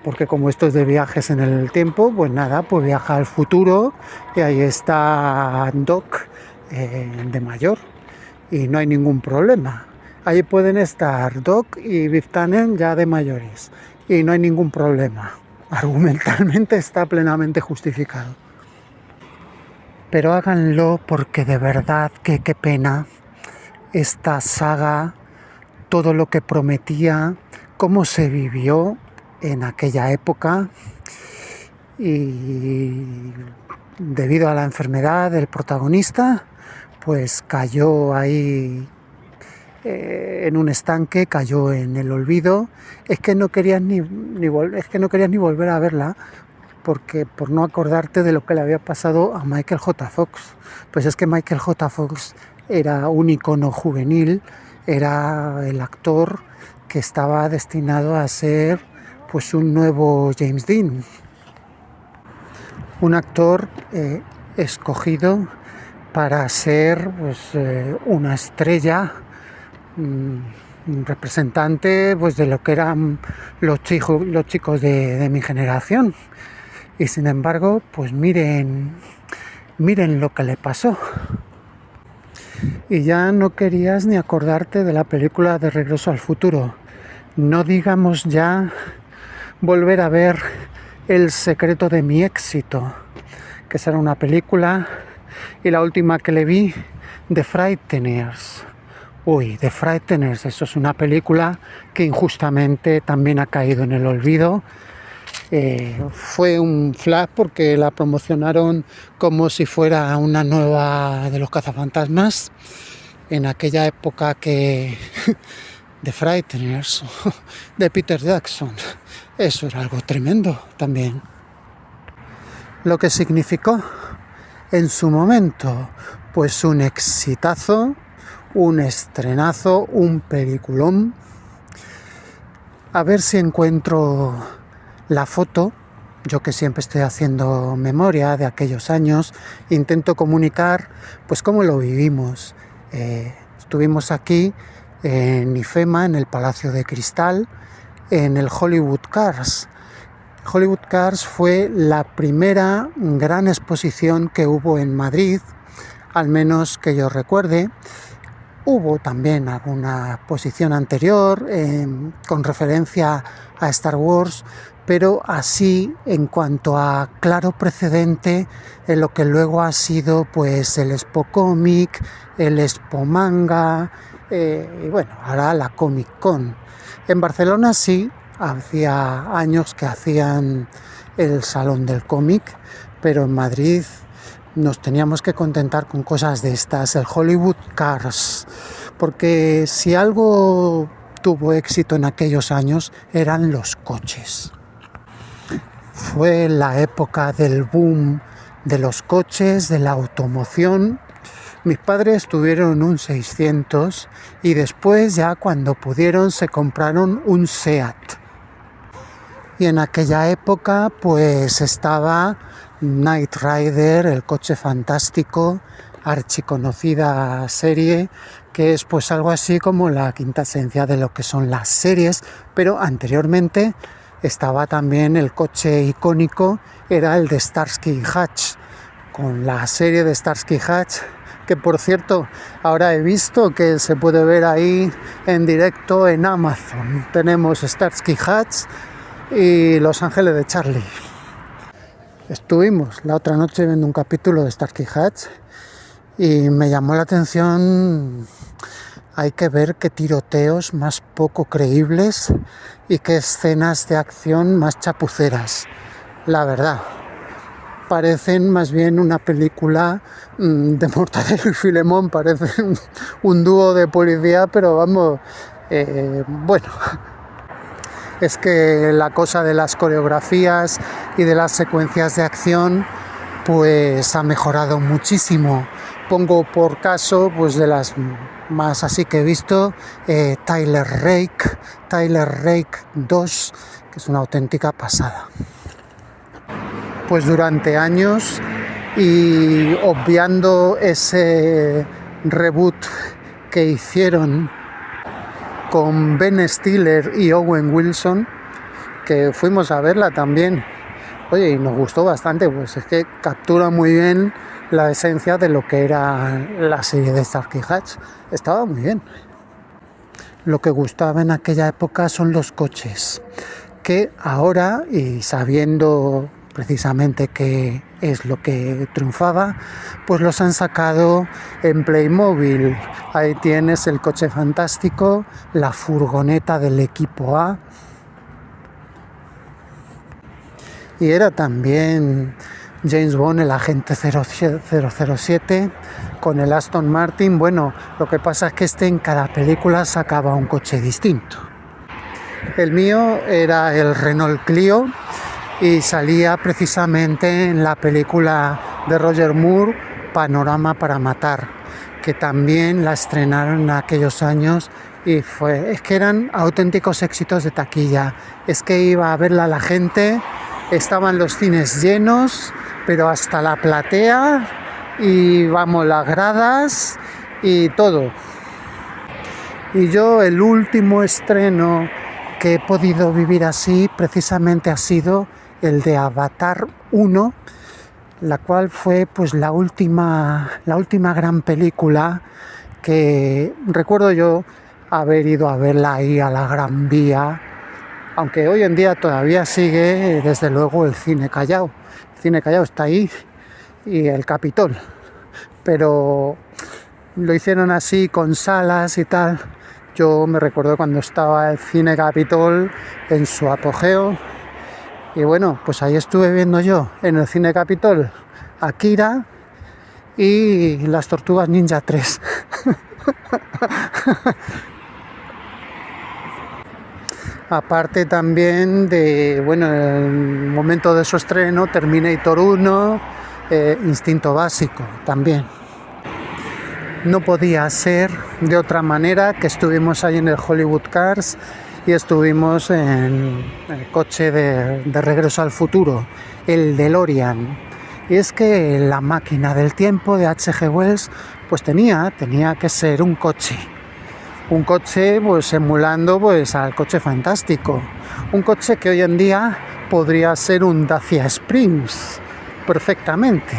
porque como esto es de viajes en el tiempo, pues nada, pues viaja al futuro y ahí está Doc de mayor y no hay ningún problema. Ahí pueden estar Doc y Biff Tannen ya de mayores y no hay ningún problema. Argumentalmente está plenamente justificado. Pero háganlo porque de verdad que qué pena esta saga, todo lo que prometía, cómo se vivió en aquella época y debido a la enfermedad del protagonista, pues cayó ahí en un estanque, cayó en el olvido. Es que no querías ni volver a verla, porque por no acordarte de lo que le había pasado a Michael J. Fox. Pues es que Michael J. Fox era un icono juvenil, era el actor que estaba destinado a ser pues un nuevo James Dean. Un actor escogido para ser pues, una estrella, un representante pues, de lo que eran los chicos de mi generación. Y sin embargo, pues miren lo que le pasó. Y ya no querías ni acordarte de la película de Regreso al Futuro. No digamos ya volver a ver El secreto de mi éxito, que será una película, y la última que le vi, The Frighteners. The Frighteners, eso es una película que injustamente también ha caído en el olvido. Fue un flash porque la promocionaron como si fuera una nueva de los cazafantasmas en aquella época que The Frighteners de Peter Jackson, eso era algo tremendo también. Lo que significó en su momento pues un exitazo, un estrenazo, un peliculón. A ver si encuentro la foto, yo que siempre estoy haciendo memoria de aquellos años, intento comunicar pues cómo lo vivimos. Estuvimos aquí en IFEMA, en el Palacio de Cristal, en el Hollywood Cars. Hollywood Cars fue la primera gran exposición que hubo en Madrid, al menos que yo recuerde. Hubo también alguna exposición anterior con referencia a Star Wars, pero así en cuanto a claro precedente en lo que luego ha sido pues el Expo Comic, el Expo Manga y bueno, ahora la Comic Con. En Barcelona sí, hacía años que hacían el Salón del Cómic, pero en Madrid nos teníamos que contentar con cosas de estas, el Hollywood Cars, porque si algo tuvo éxito en aquellos años eran los coches. Fue la época del boom de los coches, de la automoción. Mis padres tuvieron un 600 y después ya cuando pudieron se compraron un SEAT. Y en aquella época pues estaba Knight Rider, el coche fantástico, archiconocida serie, que es pues algo así como la quinta esencia de lo que son las series, pero anteriormente estaba también el coche icónico, era el de Starsky y Hutch, con la serie de Starsky y Hutch, que por cierto ahora he visto que se puede ver ahí en directo en Amazon. Tenemos Starsky y Hutch y Los Ángeles de Charlie. Estuvimos la otra noche viendo un capítulo de Starsky y Hutch y me llamó la atención. Hay que ver qué tiroteos más poco creíbles y qué escenas de acción más chapuceras. La verdad, parecen más bien una película de Mortadelo y Filemón, parecen un dúo de policía, pero vamos, bueno, es que la cosa de las coreografías y de las secuencias de acción pues ha mejorado muchísimo. Pongo por caso pues de las más así que he visto, Tyler Rake 2, que es una auténtica pasada. Pues durante años, y obviando ese reboot que hicieron con Ben Stiller y Owen Wilson, que fuimos a verla también, oye, y nos gustó bastante, pues es que captura muy bien la esencia de lo que era la serie de Starsky Hutch. Estaba muy bien. Lo que gustaba en aquella época son los coches, que ahora, y sabiendo precisamente qué es lo que triunfaba, pues los han sacado en Playmobil. Ahí tienes el coche fantástico, la furgoneta del equipo A, y era también James Bond, el agente 007, con el Aston Martin. Bueno, lo que pasa es que en cada película sacaba un coche distinto. El mío era el Renault Clio y salía precisamente en la película de Roger Moore, Panorama para matar, que también la estrenaron en aquellos años y es que eran auténticos éxitos de taquilla. Es que iba a verla la gente, estaban los cines llenos, pero hasta la platea y vamos, las gradas y todo. Y yo el último estreno que he podido vivir así precisamente ha sido el de Avatar 1, la cual fue pues la última gran película que recuerdo yo haber ido a verla ahí a la Gran Vía, aunque hoy en día todavía sigue desde luego el Cine Callao. El Cine Callao está ahí y el Capitol, pero lo hicieron así con salas y tal. Yo me recuerdo cuando estaba el Cine Capitol en su apogeo. Y bueno, pues ahí estuve viendo yo en el Cine Capitol Akira y las Tortugas Ninja 3. Aparte también de, bueno, en el momento de su estreno, Terminator 1, Instinto Básico también. No podía ser de otra manera que estuvimos ahí en el Hollywood Cars y estuvimos en el coche de Regreso al Futuro, el DeLorean. Y es que la máquina del tiempo de H.G. Wells pues tenía que ser un coche pues emulando pues al coche fantástico, un coche que hoy en día podría ser un Dacia Springs perfectamente,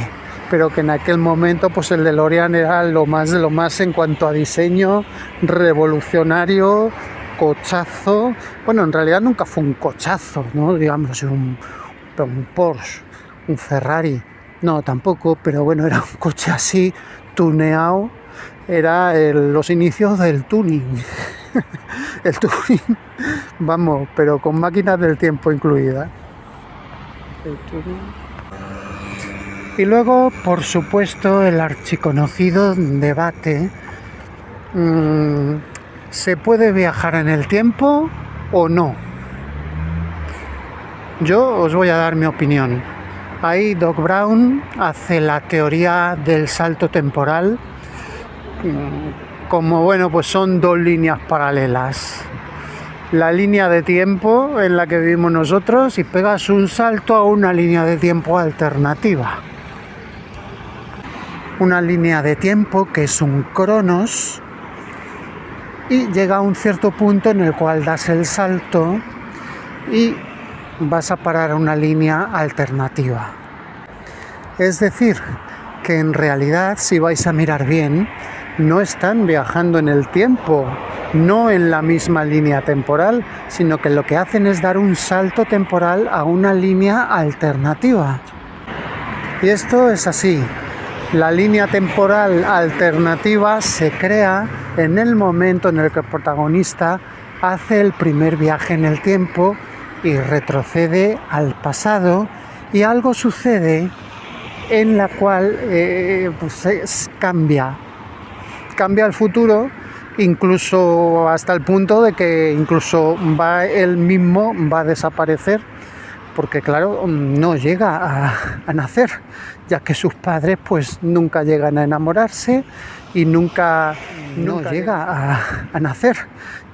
pero que en aquel momento pues el DeLorean era lo más de lo más en cuanto a diseño, revolucionario, cochazo. Bueno, en realidad nunca fue un cochazo, ¿no? Digamos, un Porsche, un Ferrari, no, tampoco, pero bueno, era un coche así, tuneado, era los inicios del tuning. El tuning, vamos, pero con máquinas del tiempo incluidas. El tuning. Y luego, por supuesto, el archiconocido debate, ¿se puede viajar en el tiempo o no? Yo os voy a dar mi opinión. Ahí Doc Brown hace la teoría del salto temporal, como bueno, pues son dos líneas paralelas. La línea de tiempo en la que vivimos nosotros y pegas un salto a una línea de tiempo alternativa. Una línea de tiempo que es un cronos y llega a un cierto punto en el cual das el salto y vas a parar a una línea alternativa. Es decir, que en realidad, si vais a mirar bien, no están viajando en el tiempo, no en la misma línea temporal, sino que lo que hacen es dar un salto temporal a una línea alternativa. Y esto es así. La línea temporal alternativa se crea en el momento en el que el protagonista hace el primer viaje en el tiempo y retrocede al pasado y algo sucede en la cual cambia el futuro incluso hasta el punto de que incluso él mismo va a desaparecer, porque claro, no llega a nacer, ya que sus padres pues nunca llegan a enamorarse y nunca llega a nacer,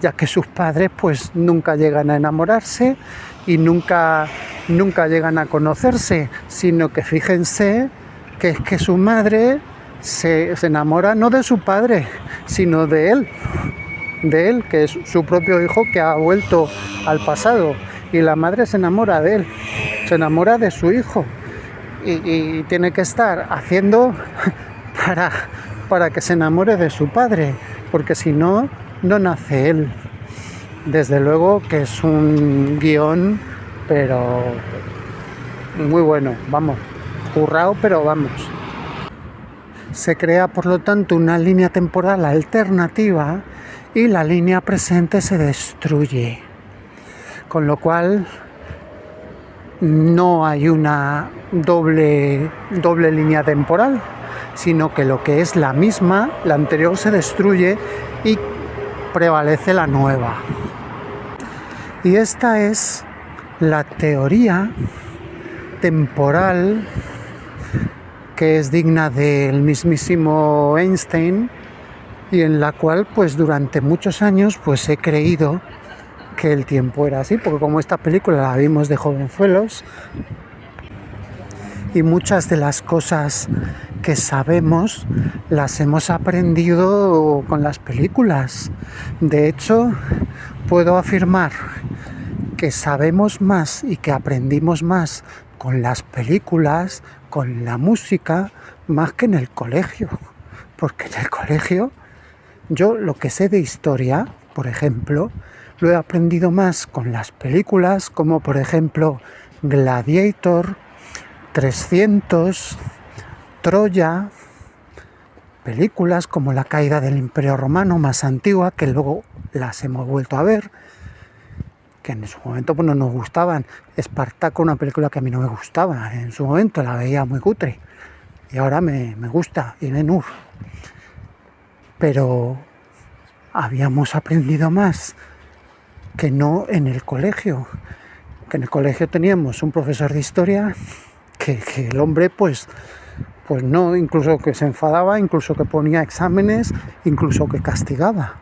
ya que sus padres pues nunca llegan a enamorarse y nunca llegan a conocerse, sino que fíjense que es que su madre se enamora no de su padre, sino de él, que es su propio hijo que ha vuelto al pasado, y la madre se enamora de él, se enamora de su hijo y tiene que estar haciendo para que se enamore de su padre, porque si no, no nace él. Desde luego que es un guión, pero muy bueno, vamos, currao, pero vamos. Se crea, por lo tanto, una línea temporal alternativa y la línea presente se destruye. Con lo cual, no hay una doble línea temporal, sino que lo que es la misma, la anterior se destruye y prevalece la nueva. Y esta es la teoría temporal que es digna del mismísimo Einstein y en la cual pues durante muchos años pues he creído que el tiempo era así, porque como esta película la vimos de jovenzuelos y muchas de las cosas que sabemos las hemos aprendido con las películas. De hecho, puedo afirmar que sabemos más y que aprendimos más con las películas, con la música, más que en el colegio. Porque en el colegio, yo lo que sé de historia, por ejemplo, lo he aprendido más con las películas, como por ejemplo Gladiator, 300, Troya, películas como La caída del Imperio Romano, más antigua, que luego las hemos vuelto a ver, que en su momento pues, no nos gustaban. Espartaco, una película que a mí no me gustaba, en su momento la veía muy cutre, y ahora me gusta, y Ben-Hur. Pero habíamos aprendido más que no en el colegio, que en el colegio teníamos un profesor de historia que el hombre pues no, incluso que se enfadaba, incluso que ponía exámenes, incluso que castigaba,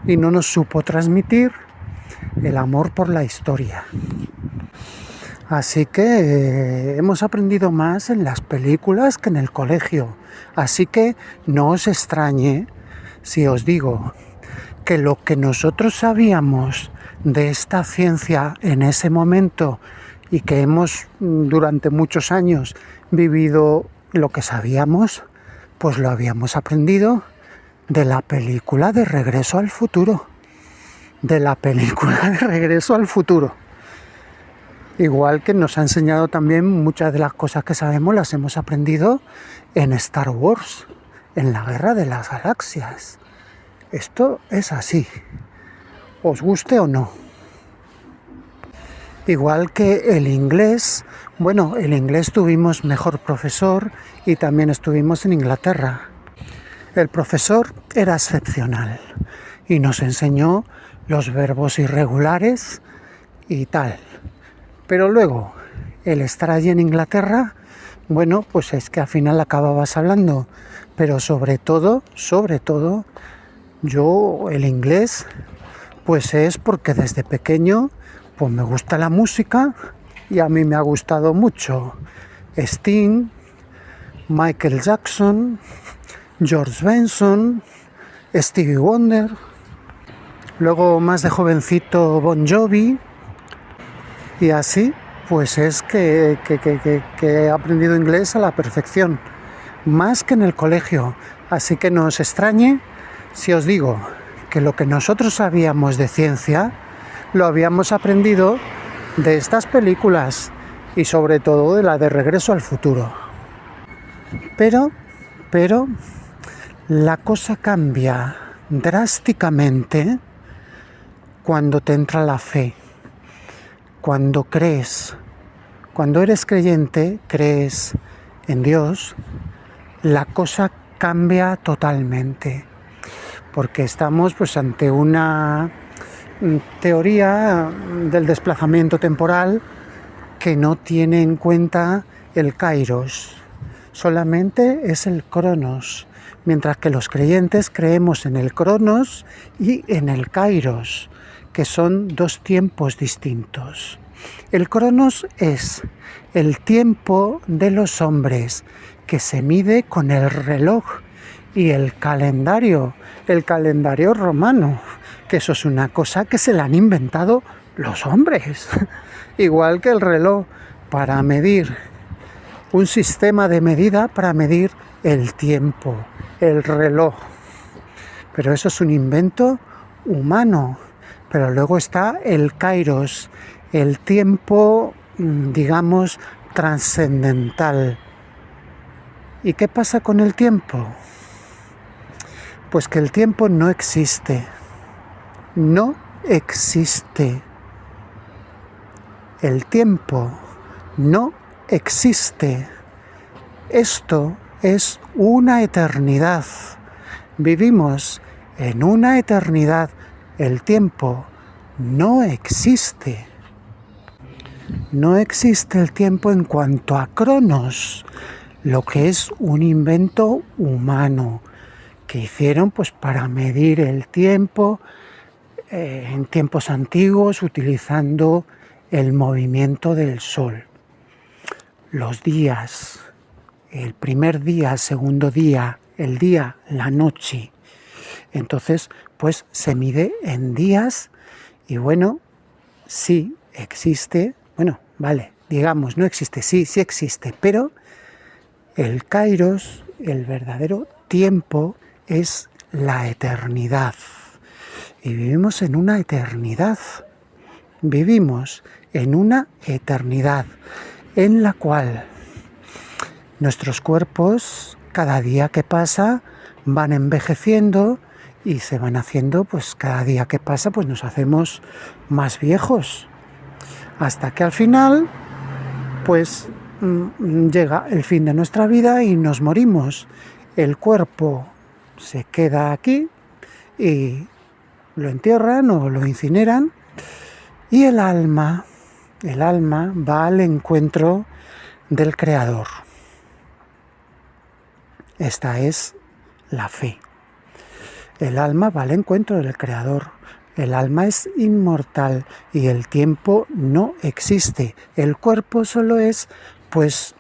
y no nos supo transmitir el amor por la historia. Así que hemos aprendido más en las películas que en el colegio. Así que no os extrañe si os digo que lo que nosotros sabíamos de esta ciencia en ese momento y que hemos durante muchos años vivido lo que sabíamos, pues lo habíamos aprendido de la película de Regreso al Futuro. De la película de Regreso al Futuro. Igual que nos ha enseñado también muchas de las cosas que sabemos, las hemos aprendido en Star Wars, en la Guerra de las Galaxias. Esto es así, os guste o no. Igual que el inglés, bueno, el inglés tuvimos mejor profesor y también estuvimos en Inglaterra. El profesor era excepcional y nos enseñó los verbos irregulares y tal. Pero luego, el estar allí en Inglaterra, bueno, pues es que al final acababas hablando. Pero sobre todo, yo el inglés, pues es porque desde pequeño, pues me gusta la música y a mí me ha gustado mucho Sting, Michael Jackson, George Benson, Stevie Wonder, luego más de jovencito Bon Jovi, y así pues es que he aprendido inglés a la perfección, más que en el colegio. Así que no os extrañe si os digo que lo que nosotros sabíamos de ciencia lo habíamos aprendido de estas películas y sobre todo de la de Regreso al Futuro. Pero la cosa cambia drásticamente cuando te entra la fe, cuando crees, cuando eres creyente, crees en Dios, la cosa cambia totalmente. porque estamos pues ante una teoría del desplazamiento temporal que no tiene en cuenta el kairos, solamente es el cronos, mientras que los creyentes creemos en el cronos y en el kairos, que son dos tiempos distintos. El cronos es el tiempo de los hombres, que se mide con el reloj, y el calendario romano, que eso es una cosa que se la han inventado los hombres, igual que el reloj, para medir, un sistema de medida para medir el tiempo, el reloj. Pero eso es un invento humano. Pero luego está el kairos, el tiempo, digamos, trascendental. ¿Y qué pasa con el tiempo? Pues que el tiempo no existe. No existe. El tiempo no existe. Esto es una eternidad. Vivimos en una eternidad. El tiempo no existe. No existe el tiempo en cuanto a cronos, lo que es un invento humano que hicieron pues para medir el tiempo en tiempos antiguos utilizando el movimiento del sol. Los días, el primer día, el segundo día, el día, la noche. Entonces, pues se mide en días y bueno, sí existe, bueno, vale, digamos, no existe, sí existe, pero el kairos, el verdadero tiempo, es la eternidad. Y vivimos en una eternidad. Vivimos en una eternidad en la cual nuestros cuerpos, cada día que pasa, van envejeciendo y se van haciendo, pues cada día que pasa, pues nos hacemos más viejos. Hasta que al final, pues llega el fin de nuestra vida y nos morimos. El cuerpo se queda aquí y lo entierran o lo incineran y el alma va al encuentro del Creador. Esta es la fe. El alma va al encuentro del Creador. El alma es inmortal y el tiempo no existe. El cuerpo solo es, pues,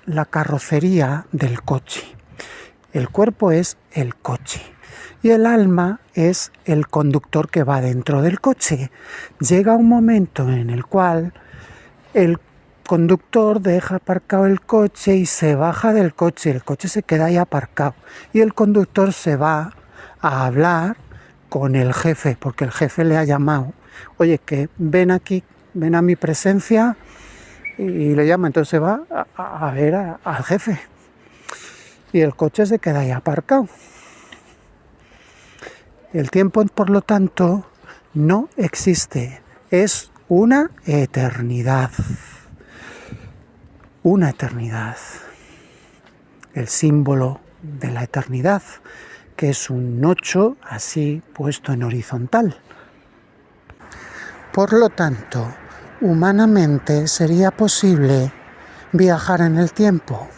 la carrocería del coche. El cuerpo es el coche y el alma es el conductor que va dentro del coche. Llega un momento en el cual el conductor deja aparcado el coche y se baja del coche. El coche se queda ahí aparcado y el conductor se va a hablar con el jefe, porque el jefe le ha llamado. Oye, que ven aquí, ven a mi presencia, y le llama. Entonces se va a ver al jefe y el coche se queda ahí aparcado. El tiempo, por lo tanto, no existe. Es una eternidad. Una eternidad. El símbolo de la eternidad, que es un 8 así puesto en horizontal. Por lo tanto, humanamente sería posible viajar en el tiempo.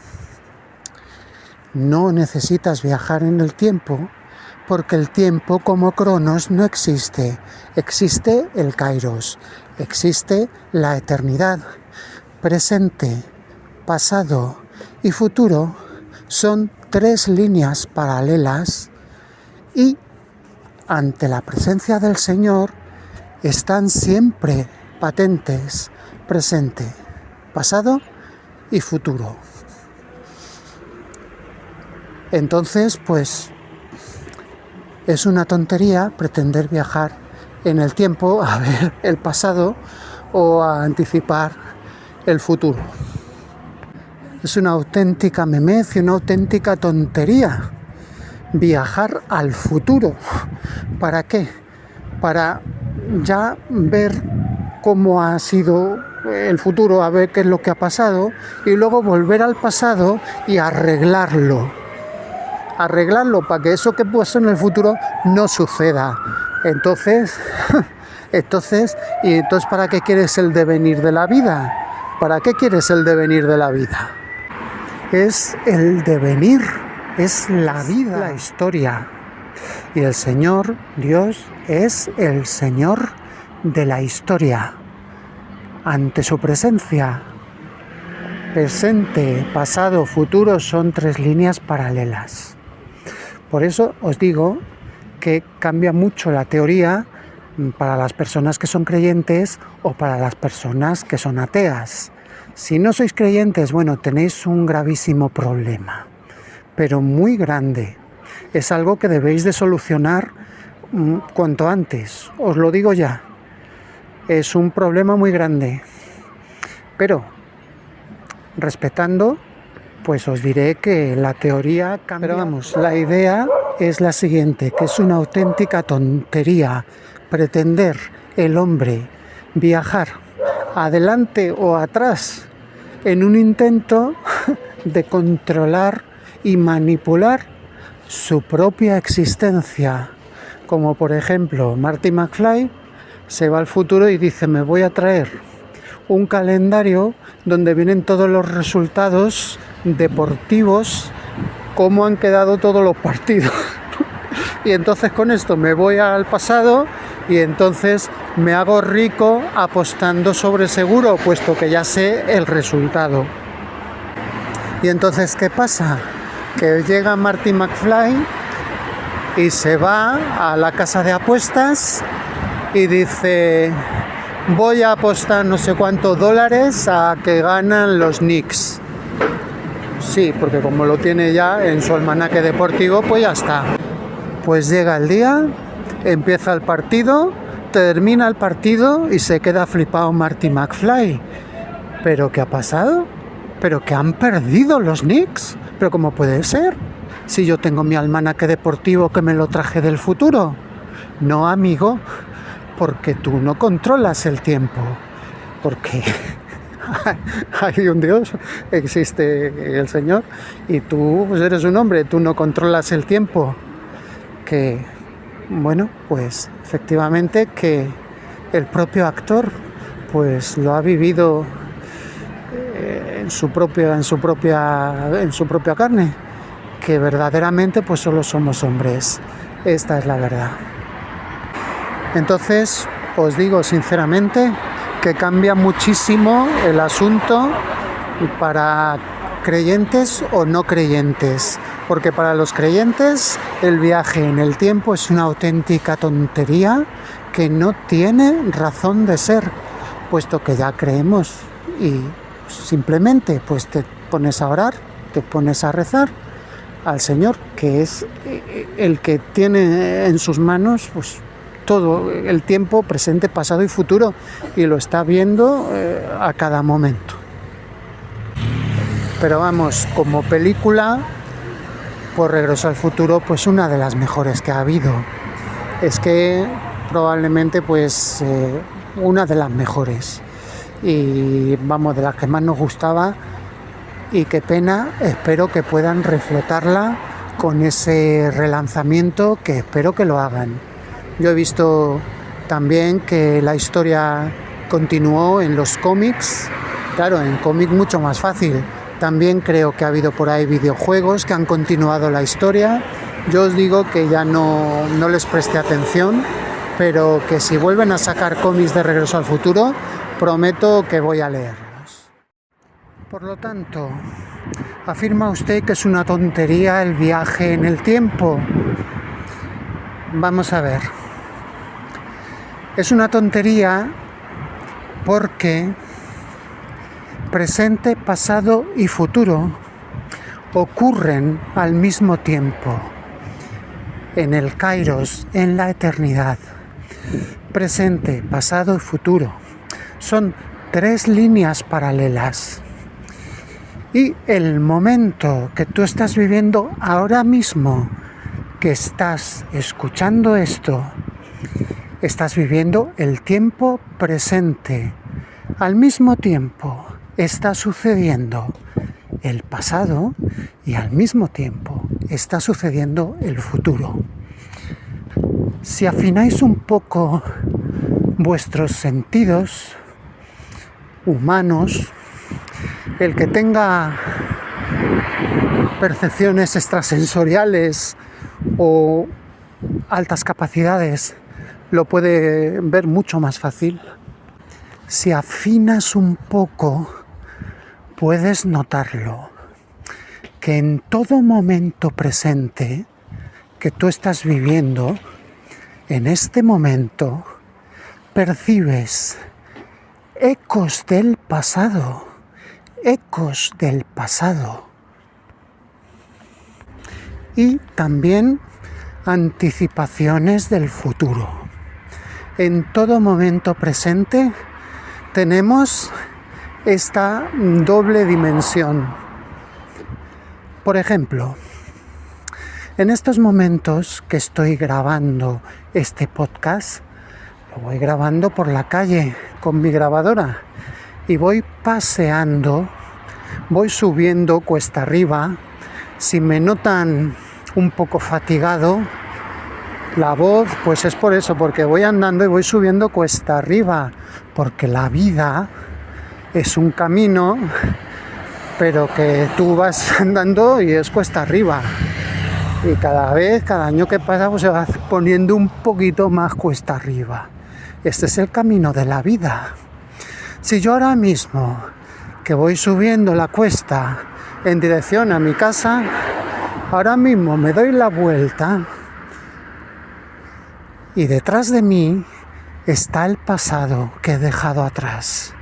No necesitas viajar en el tiempo porque el tiempo como cronos no existe. Existe el kairos, existe la eternidad. Presente, pasado y futuro son 3 líneas paralelas y ante la presencia del Señor están siempre patentes, presente, pasado y futuro. Entonces, pues, es una tontería pretender viajar en el tiempo a ver el pasado o a anticipar el futuro. Es una auténtica memez y una auténtica tontería viajar al futuro. ¿Para qué? Para ya ver cómo ha sido el futuro, a ver qué es lo que ha pasado y luego volver al pasado y arreglarlo. arreglarlo para que eso que pasó en el futuro no suceda. Entonces, ¿para qué quieres el devenir de la vida? ¿Para qué quieres el devenir de la vida? Es el devenir, es la vida, la historia. Y el Señor, Dios, es el Señor de la historia. Ante su presencia, presente, pasado, futuro son 3 líneas paralelas. Por eso os digo que cambia mucho la teoría para las personas que son creyentes o para las personas que son ateas. Si no sois creyentes, bueno, tenéis un gravísimo problema, pero muy grande. Es algo que debéis de solucionar cuanto antes, os lo digo ya. Es un problema muy grande, pero respetando, pues os diré que la teoría cambia. Pero vamos, la idea es la siguiente, que es una auténtica tontería pretender el hombre viajar adelante o atrás en un intento de controlar y manipular su propia existencia. Como por ejemplo, Marty McFly se va al futuro y dice: me voy a traer un calendario donde vienen todos los resultados deportivos, cómo han quedado todos los partidos. Y entonces con esto me voy al pasado y entonces me hago rico apostando sobre seguro, puesto que ya sé el resultado. Y entonces, ¿qué pasa? Que llega Marty McFly y se va a la casa de apuestas y dice: voy a apostar no sé cuántos dólares a que ganan los Knicks. Sí, porque como lo tiene ya en su almanaque deportivo, pues ya está. Pues llega el día, empieza el partido, termina el partido y se queda flipado Marty McFly. ¿Pero qué ha pasado? ¿Pero que han perdido los Knicks? ¿Pero cómo puede ser? Si yo tengo mi almanaque deportivo que me lo traje del futuro. No, amigo, porque tú no controlas el tiempo. Porque hay un Dios, existe el Señor, y tú pues eres un hombre, tú no controlas el tiempo. Que, bueno, pues efectivamente que el propio actor pues lo ha vivido en su propia carne, que verdaderamente pues solo somos hombres. Esta es la verdad. Entonces os digo sinceramente que cambia muchísimo el asunto para creyentes o no creyentes, porque para los creyentes el viaje en el tiempo es una auténtica tontería que no tiene razón de ser, puesto que ya creemos y simplemente pues te pones a orar, te pones a rezar al Señor, que es el que tiene en sus manos pues todo el tiempo, presente, pasado y futuro, y lo está viendo a cada momento. Pero vamos, como película, por Regreso al Futuro, pues una de las mejores que ha habido. Es que probablemente pues una de las mejores. Y vamos, de las que más nos gustaba, y qué pena, espero que puedan reflotarla con ese relanzamiento, que espero que lo hagan. Yo he visto también que la historia continuó en los cómics, claro, en cómic mucho más fácil. También creo que ha habido por ahí videojuegos que han continuado la historia. Yo os digo que ya no les preste atención, pero que si vuelven a sacar cómics de Regreso al Futuro, prometo que voy a leerlos. Por lo tanto, ¿afirma usted que es una tontería el viaje en el tiempo? Vamos a ver. Es una tontería porque presente, pasado y futuro ocurren al mismo tiempo, en el Kairos, en la eternidad. Presente, pasado y futuro son 3 líneas paralelas. Y el momento que tú estás viviendo ahora mismo, que estás escuchando esto, estás viviendo el tiempo presente. Al mismo tiempo está sucediendo el pasado y al mismo tiempo está sucediendo el futuro. Si afináis un poco vuestros sentidos humanos, el que tenga percepciones extrasensoriales o altas capacidades lo puede ver mucho más fácil. Si afinas un poco, puedes notarlo, que en todo momento presente que tú estás viviendo, en este momento, percibes ecos del pasado, y también anticipaciones del futuro. En todo momento presente tenemos esta doble dimensión. Por ejemplo, en estos momentos que estoy grabando este podcast, lo voy grabando por la calle con mi grabadora y voy paseando, voy subiendo cuesta arriba. Si me notan un poco fatigado la voz, pues es por eso, porque voy andando y voy subiendo cuesta arriba, porque la vida es un camino, pero que tú vas andando y es cuesta arriba. Y cada año que pasa, pues se va poniendo un poquito más cuesta arriba. Este es el camino de la vida. Si yo ahora mismo, que voy subiendo la cuesta en dirección a mi casa, ahora mismo me doy la vuelta y detrás de mí está el pasado que he dejado atrás.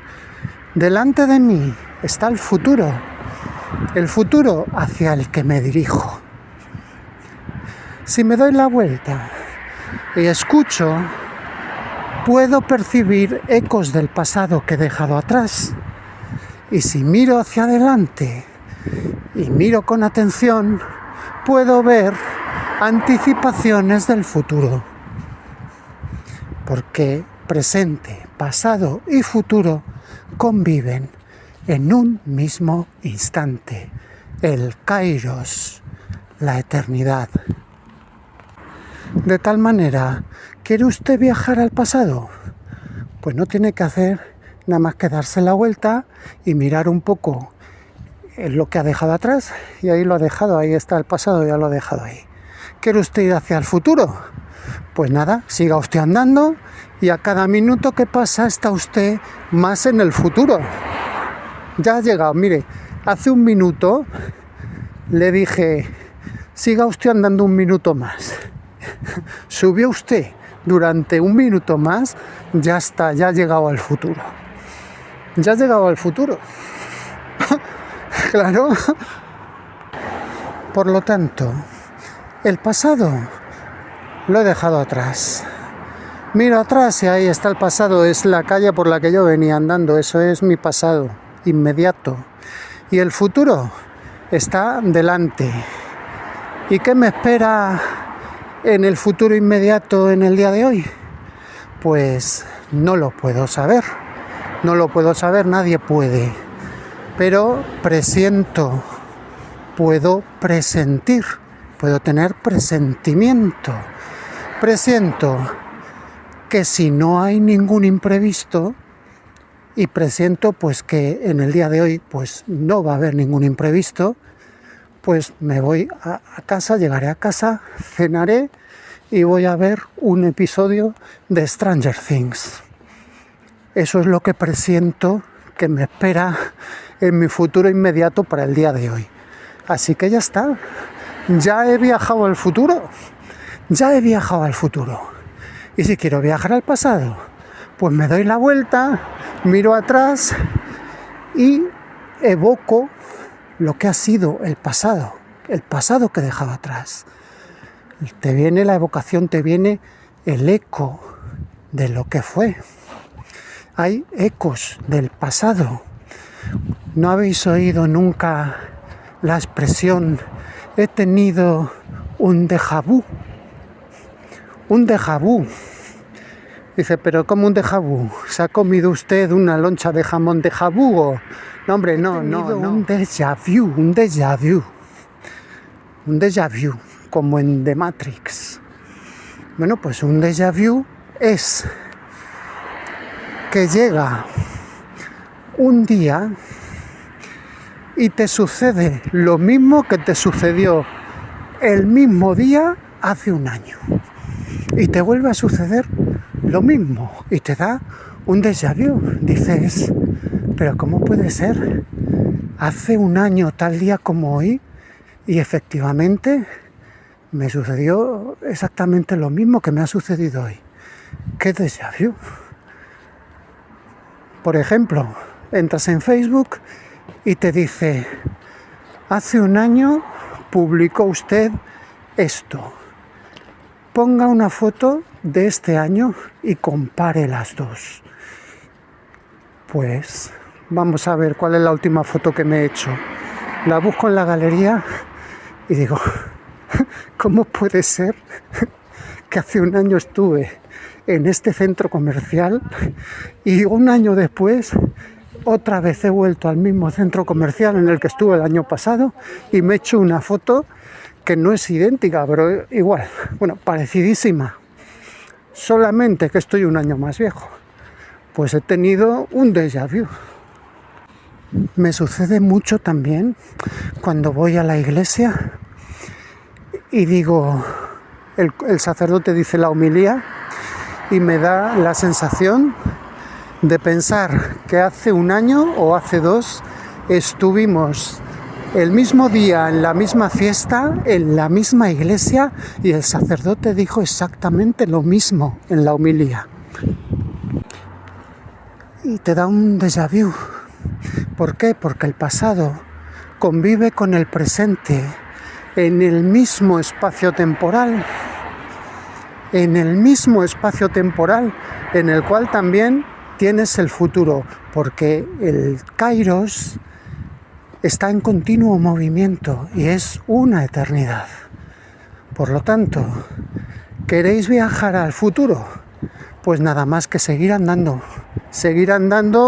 Delante de mí está el futuro hacia el que me dirijo. Si me doy la vuelta y escucho, puedo percibir ecos del pasado que he dejado atrás. Y si miro hacia adelante y miro con atención, puedo ver anticipaciones del futuro. Porque presente, pasado y futuro conviven en un mismo instante. El Kairos, la eternidad. De tal manera, ¿quiere usted viajar al pasado? Pues no tiene que hacer nada más que darse la vuelta y mirar un poco lo que ha dejado atrás, y ahí lo ha dejado, ahí está el pasado, ya lo ha dejado ahí. ¿Quiere usted ir hacia el futuro? Pues nada, siga usted andando y a cada minuto que pasa está usted más en el futuro. Ya ha llegado, mire, hace un minuto le dije, siga usted andando un minuto más. Subió usted durante un minuto más, ya está, ya ha llegado al futuro. Ya ha llegado al futuro. Claro. Por lo tanto, el pasado lo he dejado atrás. Miro atrás y ahí está el pasado, es la calle por la que yo venía andando, eso es mi pasado inmediato. Y el futuro está delante. ¿Y qué me espera en el futuro inmediato en el día de hoy? Pues no lo puedo saber. No lo puedo saber, nadie puede. Pero presiento, puedo presentir, puedo tener presentimiento. Presiento que si no hay ningún imprevisto, y presiento pues que en el día de hoy pues no va a haber ningún imprevisto, pues me voy a casa, llegaré a casa, cenaré y voy a ver un episodio de Stranger Things. Eso es lo que presiento que me espera en mi futuro inmediato para el día de hoy. Así que ya está, ya he viajado al futuro, Y si quiero viajar al pasado, pues me doy la vuelta, miro atrás y evoco lo que ha sido el pasado que he dejado atrás. Te viene la evocación, te viene el eco de lo que fue. Hay ecos del pasado. ¿No habéis oído nunca la expresión he tenido un déjà vu? Un déjà vu. Dice, pero ¿cómo un déjà vu? ¿Se ha comido usted una loncha de jamón de jabugo? No, hombre, no. Un déjà vu. un déjà vu, como en The Matrix. Bueno, pues un déjà vu es que llega un día y te sucede lo mismo que te sucedió el mismo día hace un año. Y te vuelve a suceder lo mismo y te da un déjà vu. Dices, pero ¿cómo puede ser? Hace un año tal día como hoy y efectivamente me sucedió exactamente lo mismo que me ha sucedido hoy. ¿Qué déjà vu? Por ejemplo, entras en Facebook y te dice, hace un año publicó usted esto. Ponga una foto de este año y compare las dos. Pues vamos a ver cuál es la última foto que me he hecho. La busco en la galería y digo, ¿cómo puede ser que hace un año estuve en este centro comercial y un año después otra vez he vuelto al mismo centro comercial en el que estuve el año pasado y me he hecho una foto que no es idéntica, pero igual, bueno, parecidísima, solamente que estoy un año más viejo? Pues he tenido un déjà vu. Me sucede mucho también cuando voy a la iglesia y digo, el sacerdote dice la homilía y me da la sensación de pensar que hace un año o hace dos estuvimos el mismo día en la misma fiesta, en la misma iglesia, y el sacerdote dijo exactamente lo mismo en la homilía. Y te da un déjà vu. ¿Por qué? Porque el pasado convive con el presente en el mismo espacio temporal, en el cual también tienes el futuro, porque el Kairos está en continuo movimiento y es una eternidad. Por lo tanto, ¿queréis viajar al futuro? Pues nada más que seguir andando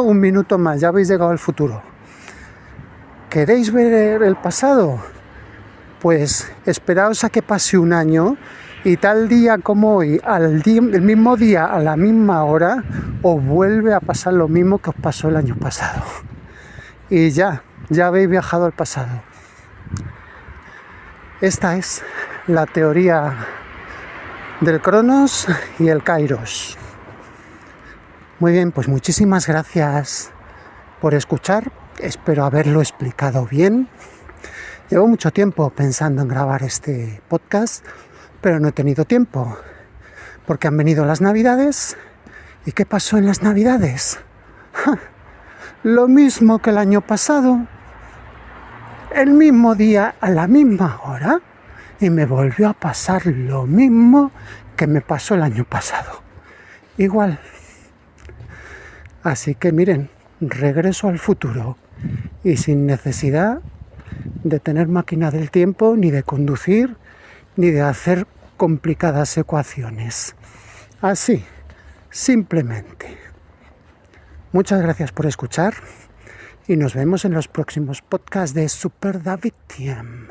un minuto más, ya habéis llegado al futuro. ¿Queréis ver el pasado? Pues esperaos a que pase un año y tal día como hoy, el mismo día, a la misma hora, os vuelve a pasar lo mismo que os pasó el año pasado. Y ya habéis viajado al pasado. Esta es la teoría del Cronos y el Kairos. Muy bien, pues muchísimas gracias por escuchar. Espero haberlo explicado bien. Llevo mucho tiempo pensando en grabar este podcast, pero no he tenido tiempo, porque han venido las Navidades. ¿Y qué pasó en las Navidades? Lo mismo que el año pasado, el mismo día a la misma hora, y me volvió a pasar lo mismo que me pasó el año pasado. Igual. Así que miren, regreso al futuro y sin necesidad de tener máquina del tiempo, ni de conducir, ni de hacer complicadas ecuaciones. Así, simplemente. Muchas gracias por escuchar y nos vemos en los próximos podcasts de Super David Tiem.